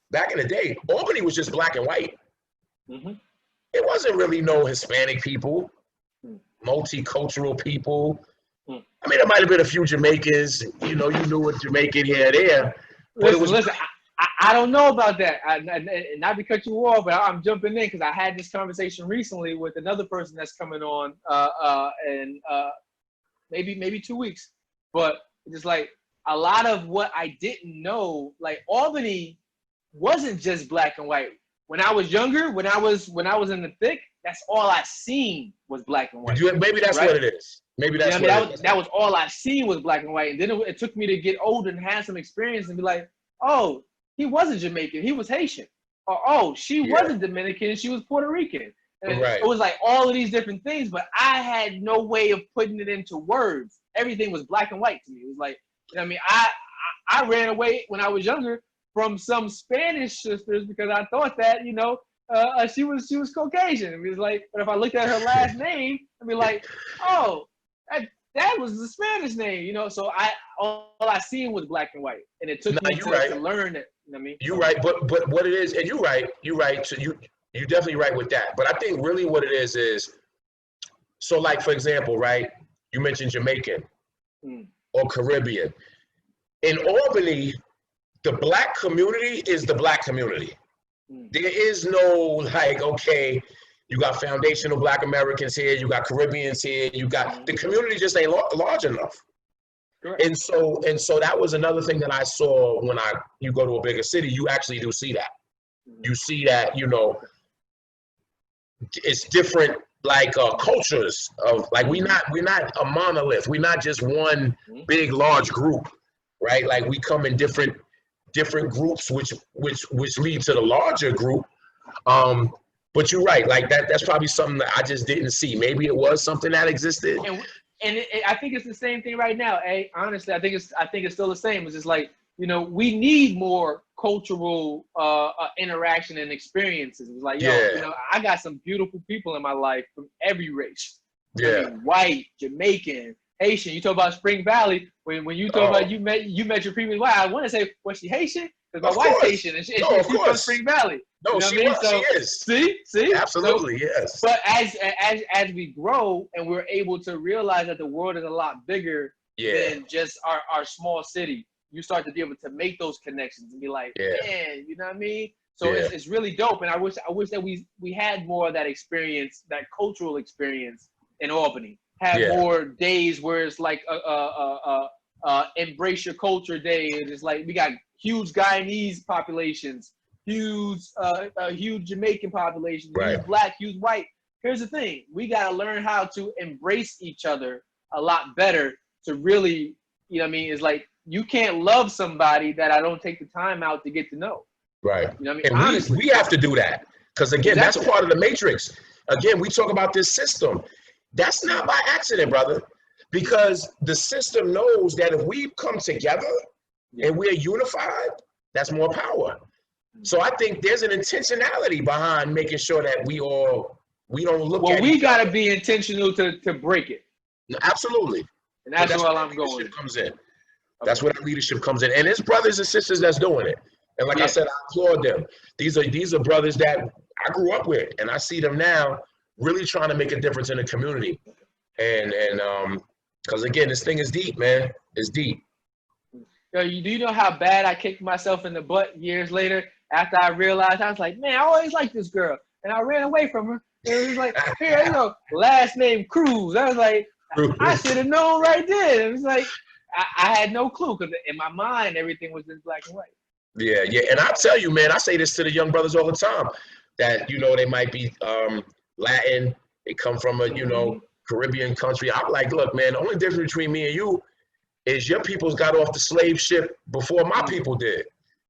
back in the day, Albany was just black and white. It wasn't really no Hispanic people, multicultural people. I mean, there might have been a few Jamaicans, you know, you knew a Jamaican here or there. But Listen, I don't know about that. Not to cut you off, but I'm jumping in because I had this conversation recently with another person that's coming on in maybe 2 weeks. But just like a lot of what I didn't know, like Albany wasn't just black and white. When I was younger, when I was in the thick, that's all I seen was black and white. Maybe that's what it is. Maybe that's what it is. That was all I seen was black and white. And then it took me to get older and have some experience and be like, oh, he wasn't Jamaican, he was Haitian. Or, oh, she wasn't Dominican, she was Puerto Rican. And it was like all of these different things, but I had no way of putting it into words. Everything was black and white to me. It was like, you know what I mean? I ran away when I was younger from some Spanish sisters because I thought that, you know, she was Caucasian. It was like, but if I looked at her last name, I'd be like, oh, that was the Spanish name, you know. So all I seen was black and white, and it took me to learn it. You know what I mean? You're right, but what it is, and you're right. So you're definitely right with that. But I think really what it is so like for example, right? You mentioned Jamaican or Caribbean. In Albany, the black community is the black community. There is no like, okay, you got foundational black Americans here, you got Caribbeans here, you got, the community just ain't large enough. Correct. And so that was another thing that I saw when you go to a bigger city, you actually do see that. You see that, you know, it's different like cultures of like, we're not a monolith. We're not just one big, large group, right? Like we come in different groups, which lead to the larger group. But you're right, like that's probably something that I just didn't see. Maybe it was something that existed. And I think it's the same thing right now. Honestly, I think it's still the same. It's just like, you know, we need more cultural interaction and experiences. It's like, you know, I got some beautiful people in my life from every race. I mean, white, Jamaican, Haitian. You talk about Spring Valley. When you talk about you met your previous wife, I want to say, was she Haitian? Because my wife's Haitian and she's from Spring Valley. No, you know she is. See? Absolutely, yes. But as we grow and we're able to realize that the world is a lot bigger than just our small city, you start to be able to make those connections and be like, man, you know what I mean? So it's really dope. And I wish that we had more of that experience, that cultural experience in Albany. Have more days where it's like embrace your culture day. And it's like we got huge Guyanese populations, huge Jamaican populations, huge black, huge white. Here's the thing: we gotta learn how to embrace each other a lot better to really, you know what I mean? It's like you can't love somebody that I don't take the time out to get to know. Right. You know what I mean? And honestly, we have to do that because again, that's part of the matrix. Again, we talk about this system. That's not by accident, brother, because the system knows that if we come together and we're unified, that's more power. So I think there's an intentionality behind making sure that we don't look at well, we got to be intentional to break it. Absolutely. And that's where I'm going. Comes in. That's where that leadership comes in. And it's brothers and sisters that's doing it. And like I said, I applaud them. These are brothers that I grew up with, and I see them now really trying to make a difference in the community. And because again, this thing is deep, man. It's deep. Yo, do you know how bad I kicked myself in the butt years later after I realized? I was like, man, I always liked this girl, and I ran away from her. And it was like, here, you know, last name Cruz. I was like, I should have known right then. It was like, I had no clue because in my mind, everything was just black and white. Yeah. And I tell you, man, I say this to the young brothers all the time, that, you know, they might be Latin, they come from a, you know, Caribbean country. I'm like, look, man, the only difference between me and you is your peoples got off the slave ship before my people did.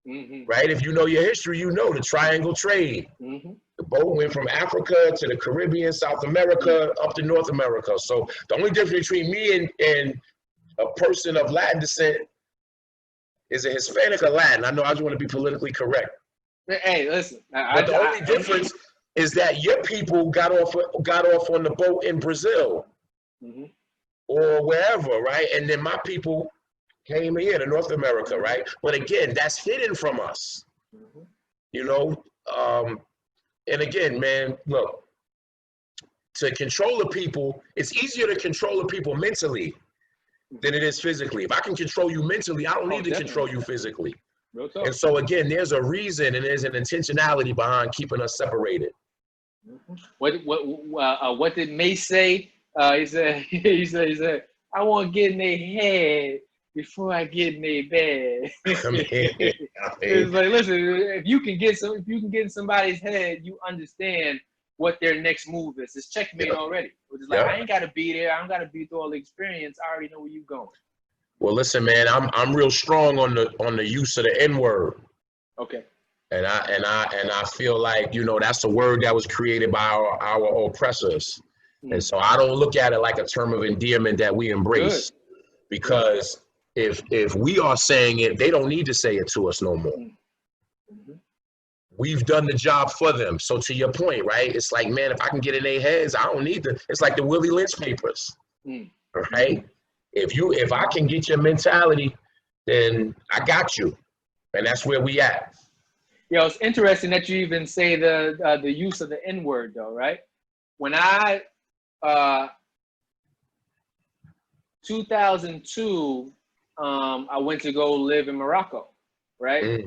Right? If you know your history, you know the triangle trade. The boat went from Africa to the Caribbean, South America, up to North America. So the only difference between me and a person of Latin descent is a Hispanic or Latin. I know I just want to be politically correct. Hey, listen. But the only difference is that your people got off on the boat in Brazil or wherever, right? And then my people came here to North America, right? But again, that's hidden from us, you know? And again, man, look, to control the people, it's easier to control the people mentally than it is physically. If I can control you mentally, I don't need to control you physically. And so again, there's a reason and there's an intentionality behind keeping us separated. What did Mace say? He said, I want to get in their head before I get in their bed. It's like, listen, if you can get in somebody's head, you understand what their next move is. It's checkmate already. It's like, I ain't got to be there. I don't got to be through all the experience. I already know where you going. Well, listen, man, I'm real strong on the use of the N-word. Okay. And I feel like, you know, that's a word that was created by our oppressors. And so I don't look at it like a term of endearment that we embrace. Because if we are saying it, they don't need to say it to us no more. We've done the job for them. So to your point, right? It's like, man, if I can get in their heads, I don't need to. It's like the Willie Lynch papers, right? If I can get your mentality, then I got you, and that's where we at. Yo, it's interesting that you even say the use of the N-word, though, right? When I 2002, I went to go live in Morocco, right?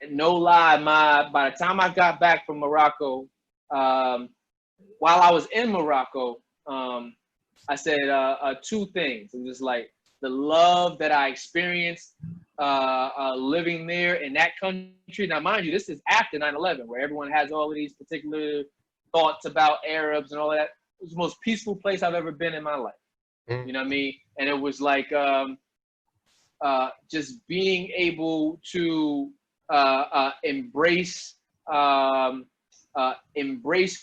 And no lie, by the time I got back from Morocco, while I was in Morocco, I said two things. It was just like the love that I experienced living there in that country. Now, mind you, this is after 9/11, where everyone has all of these particular thoughts about Arabs and all that. It was the most peaceful place I've ever been in my life. You know what I mean? And it was like just being able to embrace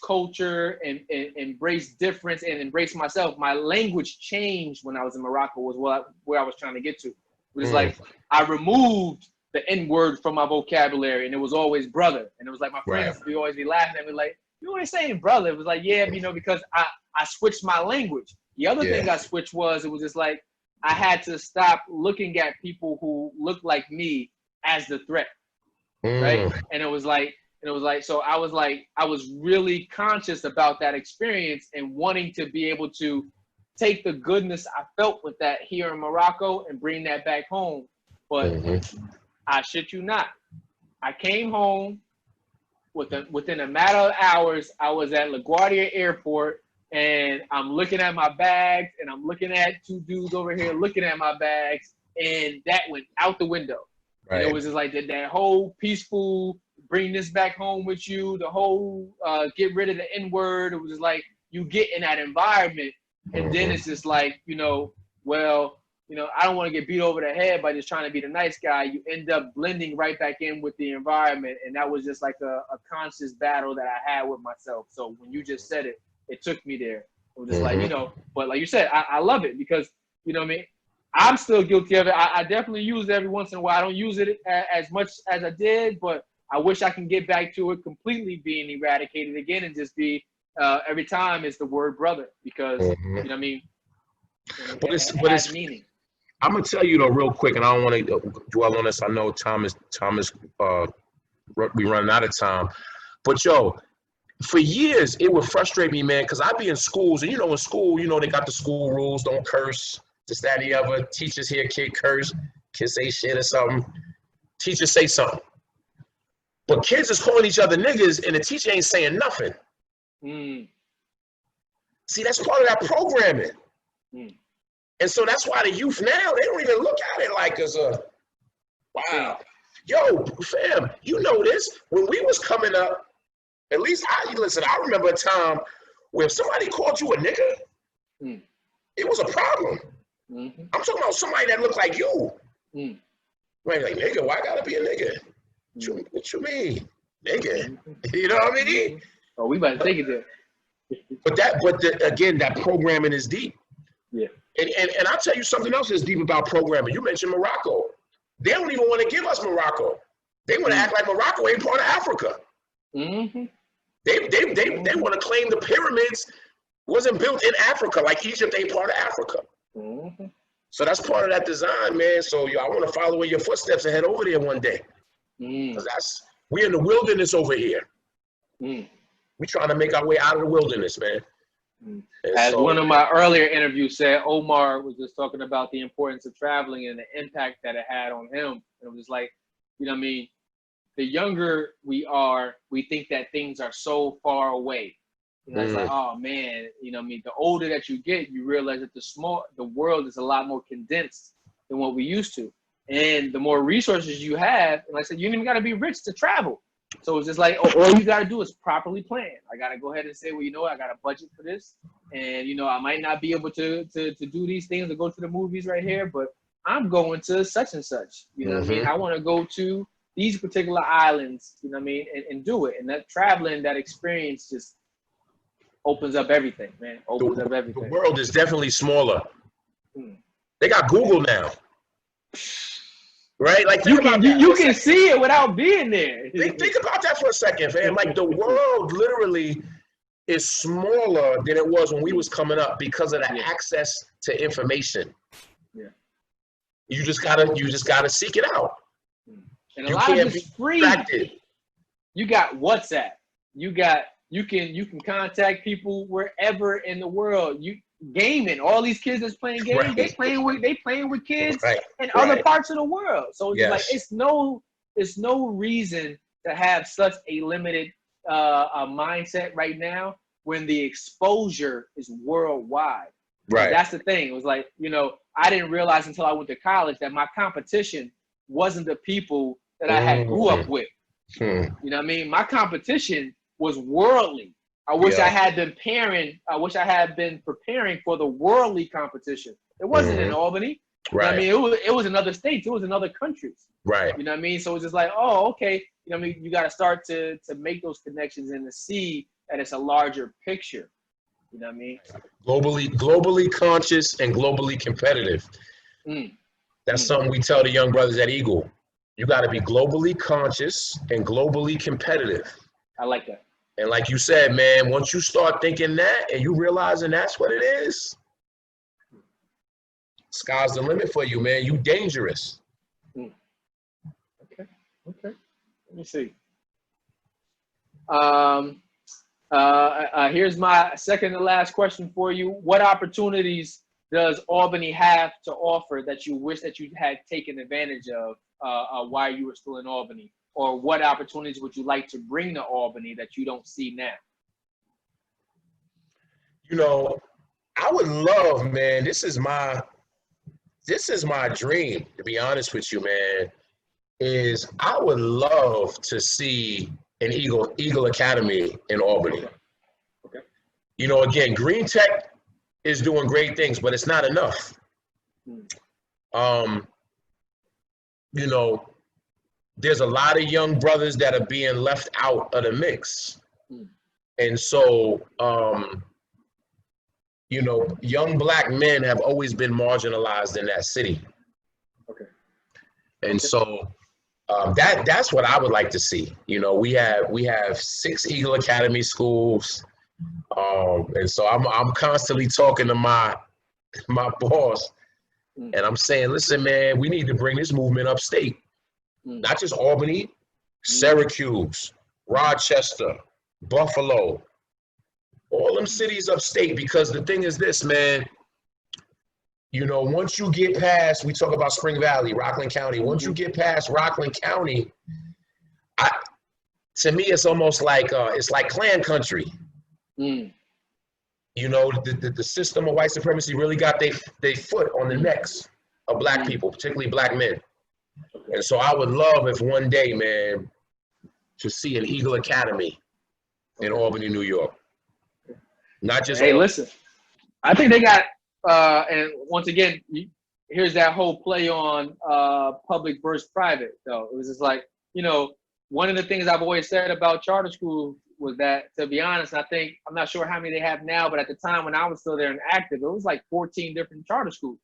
culture and embrace difference and embrace myself. My language changed when I was in Morocco, was where I was trying to get to. It was like I removed the N-word from my vocabulary, and it was always brother. And it was like my friends would always be laughing at me like, you always saying brother. It was like, yeah, you know, because I switched my language. The other thing I switched was, it was just like I had to stop looking at people who looked like me as the threat, right? And it was like, so I was really conscious about that experience and wanting to be able to take the goodness I felt with that here in Morocco and bring that back home. But I shit you not, I came home within a matter of hours. I was at LaGuardia Airport, and I'm looking at my bags, and I'm looking at two dudes over here looking at my bags, and that went out the window. And it was just like that whole peaceful, bring this back home with you, the whole get rid of the N-word. It was just like you get in that environment, and then it's just like, you know, well, you know, I don't want to get beat over the head by just trying to be the nice guy. You end up blending right back in with the environment, and that was just like a conscious battle that I had with myself. So when you just said it, it took me there. It was just like, you know, but like you said, I love it because, you know what I mean? I'm still guilty of it. I definitely use it every once in a while. I don't use it as much as I did, but I wish I can get back to it completely being eradicated again and just be every time it's the word brother because, you know what I mean? But it's meaning. I'm gonna tell you though, real quick, and I don't want to dwell on this. I know time is we running out of time, but yo, for years it would frustrate me, man, because I'd be in schools, and you know, in school, you know, they got the school rules: don't curse, this, that, and the other. Teachers hear kid curse, kids say shit or something. Teachers say something, but kids is calling each other niggas, and the teacher ain't saying nothing. See, that's part of that programming. And so that's why the youth now, they don't even look at it like as a, wow. Yo, fam, you know this. When we was coming up, at least I remember a time where if somebody called you a nigga, it was a problem. I'm talking about somebody that looked like you. Like, nigga, why gotta be a nigga? What you mean? Nigga. You know what I mean? Oh, we about to take it there. But again, that programming is deep. Yeah. And I'll tell you something else that's deep about programming. You mentioned Morocco. They don't even want to give us Morocco. They want to act like Morocco ain't part of Africa. They They want to claim the pyramids wasn't built in Africa, like Egypt ain't part of Africa. Mm-hmm. So that's part of that design, man. So I want to follow in your footsteps and head over there one day. Because we're in the wilderness over here. We're trying to make our way out of the wilderness, man. As one of my earlier interviews said, Omar was just talking about the importance of traveling and the impact that it had on him. And it was like, you know what I mean? The younger we are, we think that things are so far away. You know, it's like, oh man, you know what I mean? The older that you get, you realize that the world is a lot more condensed than what we used to. And the more resources you have, and like I said, you don't even got to be rich to travel. So it's just like, all you got to do is properly plan. I got to go ahead and say, well, you know what, I got a budget for this. And, you know, I might not be able to do these things or go to the movies right here, but I'm going to such and such. You know what I mean? I want to go to these particular islands, you know what I mean, and do it. And that traveling, that experience just opens up everything, man. Opens up everything. The world is definitely smaller. They got Google now. Right? Like you can see it without being there. Think about that for a second, fam. Like the world literally is smaller than it was when we was coming up because of the access to information. Yeah. You just gotta seek it out. And a lot of it's free. You got WhatsApp. You can contact people wherever in the world. Gaming, all these kids that's playing games, they playing with kids in other parts of the world. So it's like it's no reason to have such a limited mindset right now when the exposure is worldwide. Right. And that's the thing. It was like, you know, I didn't realize until I went to college that my competition wasn't the people that I had grew up with. You know what I mean? My competition was worldly. I wish I had been preparing for the worldly competition. It wasn't in Albany. Right. You know what I mean, it was in other states. It was in other countries. Right. You know what I mean? So it's just like, oh, okay. You know what I mean? You got to start to make those connections and to see that it's a larger picture. You know what I mean? Globally conscious and globally competitive. That's something we tell the young brothers at Eagle. You got to be globally conscious and globally competitive. I like that. And like you said, man, once you start thinking that and you realizing that's what it is, sky's the limit for you, man. You dangerous. Okay. Let me see. Here's my second to last question for you. What opportunities does Albany have to offer that you wish that you had taken advantage of while you were still in Albany? Or what opportunities would you like to bring to Albany that you don't see now? You know, I would love, man, this is my dream, to be honest with you, man, is I would love to see an Eagle Academy in Albany. Okay. You know, again, Green Tech is doing great things, but it's not enough. You know, there's a lot of young brothers that are being left out of the mix. And so, you know, young black men have always been marginalized in that city. Okay. And so that's what I would like to see. You know, we have 6 Eagle Academy schools. And so I'm constantly talking to my boss, and I'm saying, listen, man, we need to bring this movement upstate. Not just Albany, Syracuse, Rochester, Buffalo, all them cities upstate, because the thing is this, man, you know, once you get past, we talk about Spring Valley, Rockland County, once you get past Rockland County, to me, it's almost like, it's like clan country. You know, the system of white supremacy really got their foot on the necks of black people, particularly black men. And so I would love if one day, man, to see an Eagle Academy in Albany, New York. Not just. Hey, listen, I think they got, and once again, here's that whole play on public versus private, though. It was just like, you know, one of the things I've always said about charter schools was that, to be honest, I'm not sure how many they have now, but at the time when I was still there and active, it was like 14 different charter schools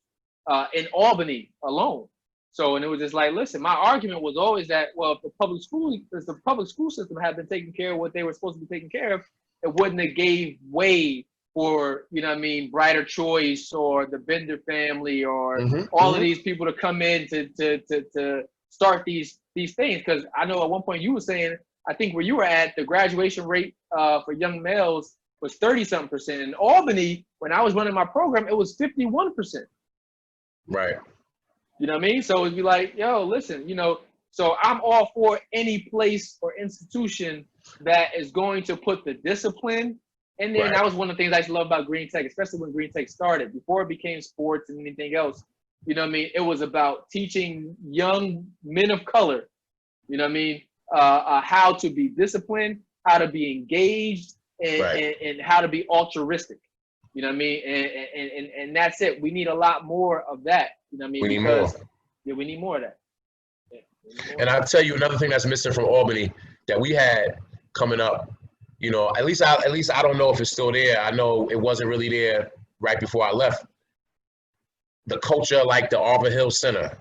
in Albany alone. So, and it was just like, listen, my argument was always that, well, if the public school system had been taking care of what they were supposed to be taking care of, it wouldn't have gave way for, you know what I mean, Brighter Choice or the Bender family or all of these people to come in to start these things. Because I know at one point you were saying, I think where you were at, the graduation rate for young males was 30-something%. In Albany, when I was running my program, it was 51%. Right. You know what I mean? So it'd be like, yo, listen, you know, so I'm all for any place or institution that is going to put the discipline in there. Right. And that was one of the things I used to love about Green Tech, especially when Green Tech started. Before it became sports and anything else, you know what I mean? It was about teaching young men of color, you know what I mean, how to be disciplined, how to be engaged, and how to be altruistic. You know what I mean? And that's it. We need a lot more of that. You know what I mean? We need more. Yeah, we need more of that. And I'll tell you another thing that's missing from Albany that we had coming up. You know, at least I don't know if it's still there. I know it wasn't really there right before I left. The culture, like the Arbor Hill Center.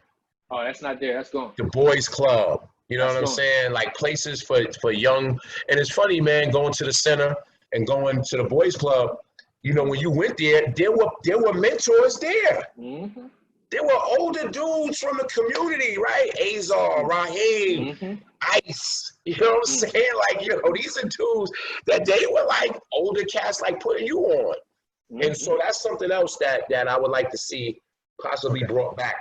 Oh, that's not there. That's gone. The Boys Club. You know what I'm saying? Like places for young. And it's funny, man, going to the center and going to the Boys Club. You know, when you went there were mentors there. Mm-hmm. There were older dudes from the community, right? Azar, Raheem, Ice. You know what I'm saying? Like, you know, these are dudes that they were like older cats, like putting you on. And so that's something else that I would like to see possibly brought back.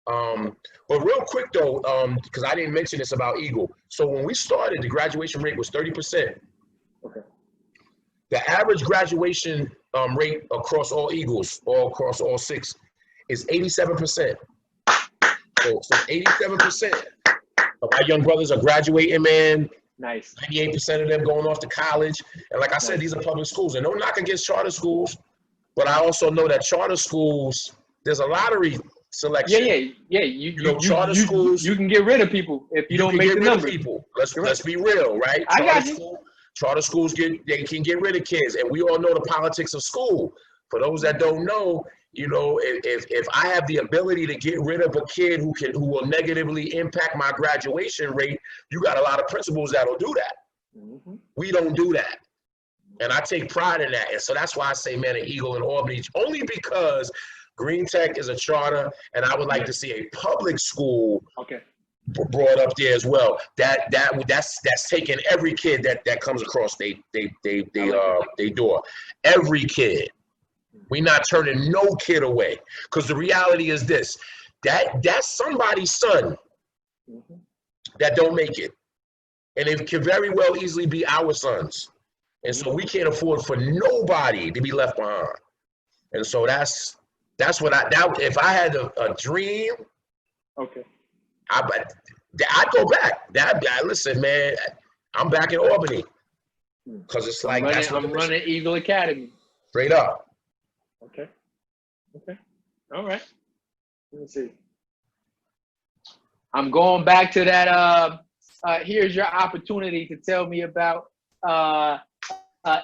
But real quick though, because I didn't mention this about Eagle. So when we started, the graduation rate was 30%. Okay. The average graduation rate across all Eagles, across all 6, is 87%. So 87% of our young brothers are graduating, man. Nice. 98% of them going off to college. And like I said, these are public schools. And no knock against charter schools, but I also know that charter schools, there's a lottery selection. Yeah. You know, charter schools. You can get rid of people if you don't make the number. Let's be real, right? I got you. Charter schools can get rid of kids, and we all know the politics of school. For those that don't know, you know, if I have the ability to get rid of a kid who will negatively impact my graduation rate, you got a lot of principals that'll do that. We don't do that, and I take pride in that. And so that's why I say, man, at Eagle and Albany, only because Green Tech is a charter, and I would like to see a public school brought up there as well. That's taking every kid that comes across they door. Every kid. We're not turning no kid away, because the reality is this: that's somebody's son that don't make it, and it can very well easily be our sons. And so we can't afford for nobody to be left behind. And so that's what if I had a dream, I'd go back. Listen, man, I'm back in Albany, because it's like I'm running Eagle Academy. Straight up. Okay. All right. Let me see. I'm going back to that. Here's your opportunity to tell me about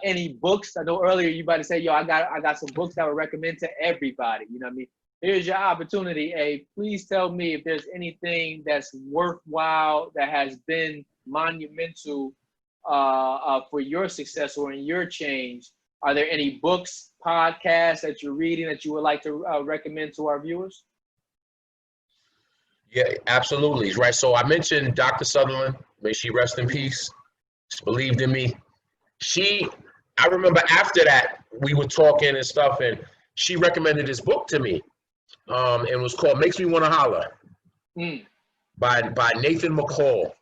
any books. I know earlier you about to say, yo, I got some books that I would recommend to everybody. You know what I mean? Here's your opportunity. Please tell me if there's anything that's worthwhile that has been monumental for your success or in your change. Are there any books, podcasts that you're reading that you would like to recommend to our viewers? Yeah, absolutely. Right. So I mentioned Dr. Sutherland. May she rest in peace. She believed in me. I remember after that, we were talking and stuff, and she recommended this book to me. And it was called Makes Me Want to Holler by Nathan McCall.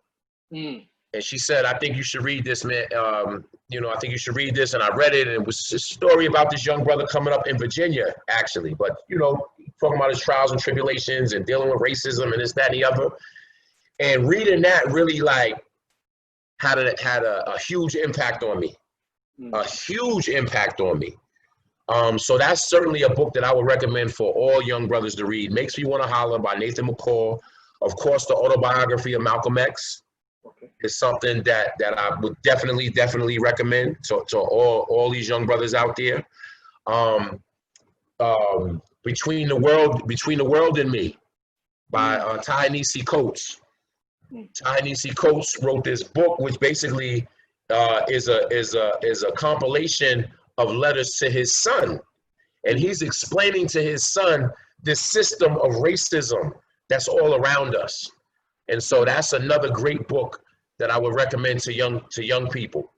And she said, I think you should read this, man. I think you should read this. And I read it, and it was a story about this young brother coming up in Virginia, actually. But, talking about his trials and tribulations and dealing with racism and this, that, and the other. And reading that really, had a huge impact on me. A huge impact on me. So that's certainly a book that I would recommend for all young brothers to read. Makes Me Want to Holler by Nathan McCall. Of course, the autobiography of Malcolm X is something that I would definitely recommend to all these young brothers out there. Between the World and Me by Ta-Nehisi Coates. Ta-Nehisi Coates wrote this book, which basically is a compilation of letters to his son, and he's explaining to his son this system of racism that's all around us. And so that's another great book that I would recommend to young people.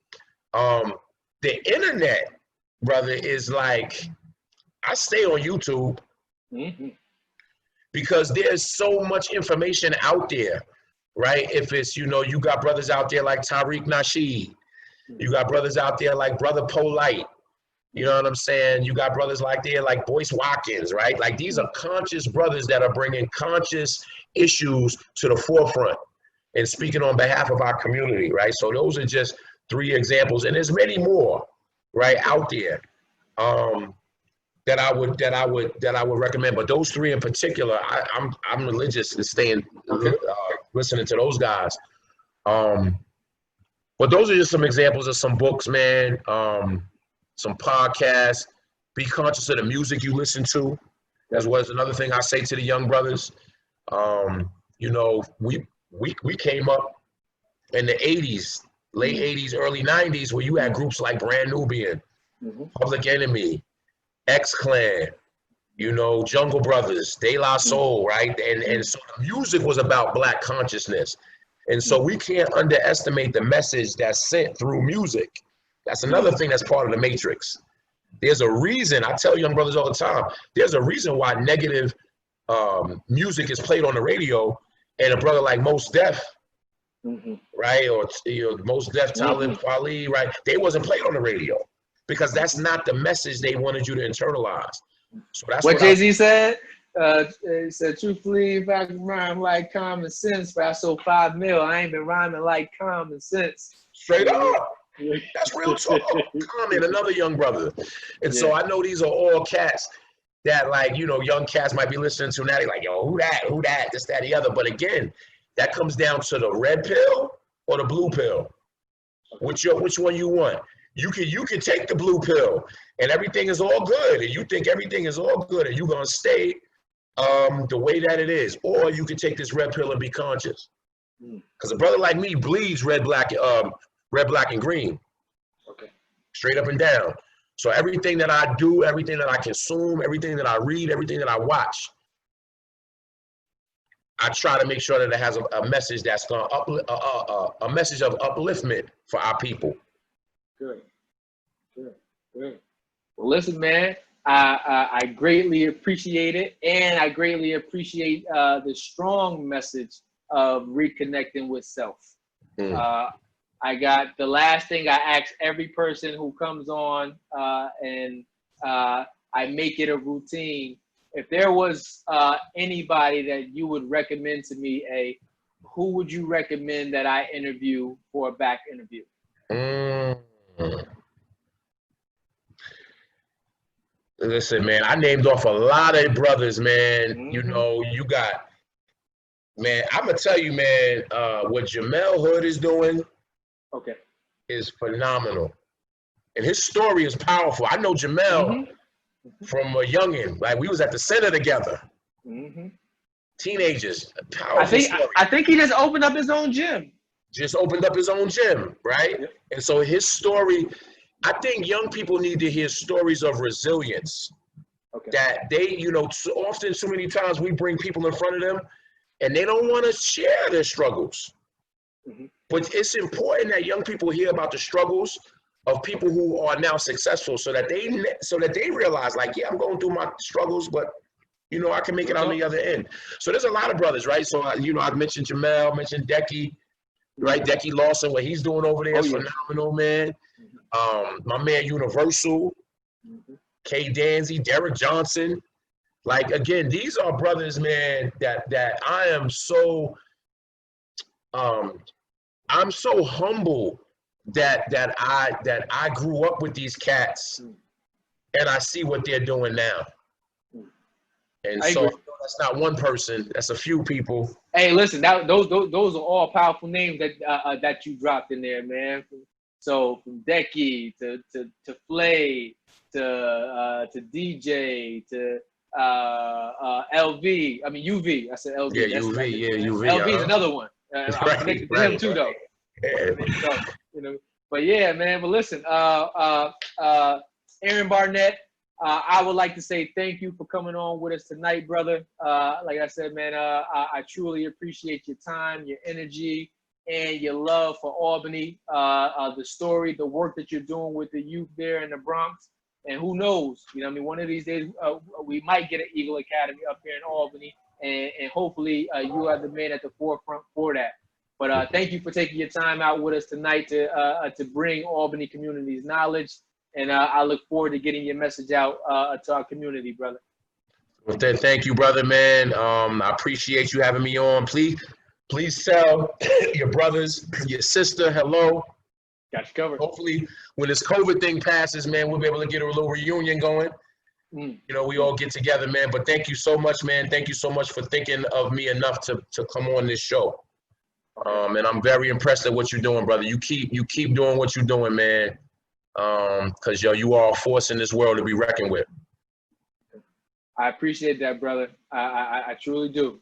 The internet, brother, is like, I stay on YouTube because there's so much information out there, right? If it's, you got brothers out there like Tariq Nasheed, you got brothers out there like Brother Polite, you know what I'm saying? You got brothers like Boyce Watkins, right? Like, these are conscious brothers that are bringing conscious issues to the forefront and speaking on behalf of our community, right? So those are just 3 examples, and there's many more, right, out there that I would recommend. But those 3 in particular, I'm religious in staying listening to those guys. But those are just some examples of some books, man. Some podcasts. Be conscious of the music you listen to, as well as another thing I say to the young brothers. We came up in the 80s, late 80s, early 90s, where you had groups like Brand Nubian, Public Enemy, X-Clan, Jungle Brothers, De La Soul, right? And so the music was about Black consciousness. And so we can't underestimate the message that's sent through music. That's another thing that's part of the matrix. There's a reason, I tell young brothers all the time, there's a reason why negative music is played on the radio, and a brother like Mos Def, right, or Mos Def, Talib Kweli, right, they wasn't played on the radio because that's not the message they wanted you to internalize. So that's what Jay-Z said. He said, truthfully, if I can rhyme like common sense, but I sold 5 mil, I ain't been rhyming like common sense. Straight up. That's real talk. Common, another young brother. And so I know these are all cats that, like, young cats might be listening to now. They're like, yo, who that, this, that, the other. But again, that comes down to the red pill or the blue pill. Which one you want? You can take the blue pill and everything is all good, and you think everything is all good, and you're gonna stay the way that it is. Or you can take this red pill and be conscious. Because a brother like me bleeds red, black, and green. Okay. Straight up and down. So everything that I do, everything that I consume, everything that I read, everything that I watch, I try to make sure that it has a message that's going to a message of upliftment for our people. Good. Well, listen, man, I greatly appreciate it, and I greatly appreciate the strong message of reconnecting with self. I got the last thing I ask every person who comes on, and I make it a routine. If there was anybody that you would recommend to me, who would you recommend that I interview for a back interview? Listen, man, I named off a lot of brothers, man. You got, man, I'm going to tell you, man, what Jamel Hood is doing is phenomenal. And his story is powerful. I know Jamel from a youngin'. Like, we was at the center together. Teenagers. Powerful story. I think he just opened up his own gym. Right? Yep. And so his story, I think young people need to hear stories of resilience. That they, often, so many times we bring people in front of them and they don't want to share their struggles. But it's important that young people hear about the struggles of people who are now successful, so that they realize, like, yeah, I'm going through my struggles, but I can make it out on the other end. So there's a lot of brothers, right? So I mentioned Jamel, mentioned Decky, right? Decky Lawson, what he's doing over there is phenomenal, man. My man Universal, K Danzy, Derek Johnson. Like, again, these are brothers, man, that I am so I'm so humble that I grew up with these cats and I see what they're doing now. And so that's not one person, that's a few people. Hey, listen, those are all powerful names that you dropped in there, man. So from Decky to Flay to DJ to LV. I mean UV. I said LV. Yeah, That's UV. like, Yeah, UV. LV is another one. I'm connected to him too, though. So, you know. But yeah, man. But listen, Aaron Barnette. I would like to say thank you for coming on with us tonight, brother. Like I said, man, I truly appreciate your time, your energy, and your love for Albany, the story, the work that you're doing with the youth there in the Bronx. And who knows, you know what I mean? One of these days, we might get an Eagle Academy up here in Albany, and hopefully you are the man at the forefront for that. But thank you for taking your time out with us tonight to bring Albany community's knowledge. And I look forward to getting your message out to our community, brother. Well, thank you, brother, man. I appreciate you having me on. Please tell your brothers, your sister, hello. Got you covered. Hopefully, when this COVID thing passes, man, we'll be able to get a little reunion going. You know, we all get together, man. But thank you so much, man. Thank you so much for thinking of me enough to come on this show. And I'm very impressed at what you're doing, brother. You keep doing what you're doing, man. Because you are a force in this world to be reckoned with. I appreciate that, brother. I truly do.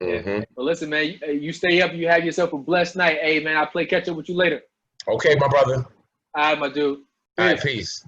Mm-hmm. But listen, man, you stay up. You have yourself a blessed night. Hey, man, I'll play catch up with you later. Okay, my brother. All right, my dude. Peace. All right, peace.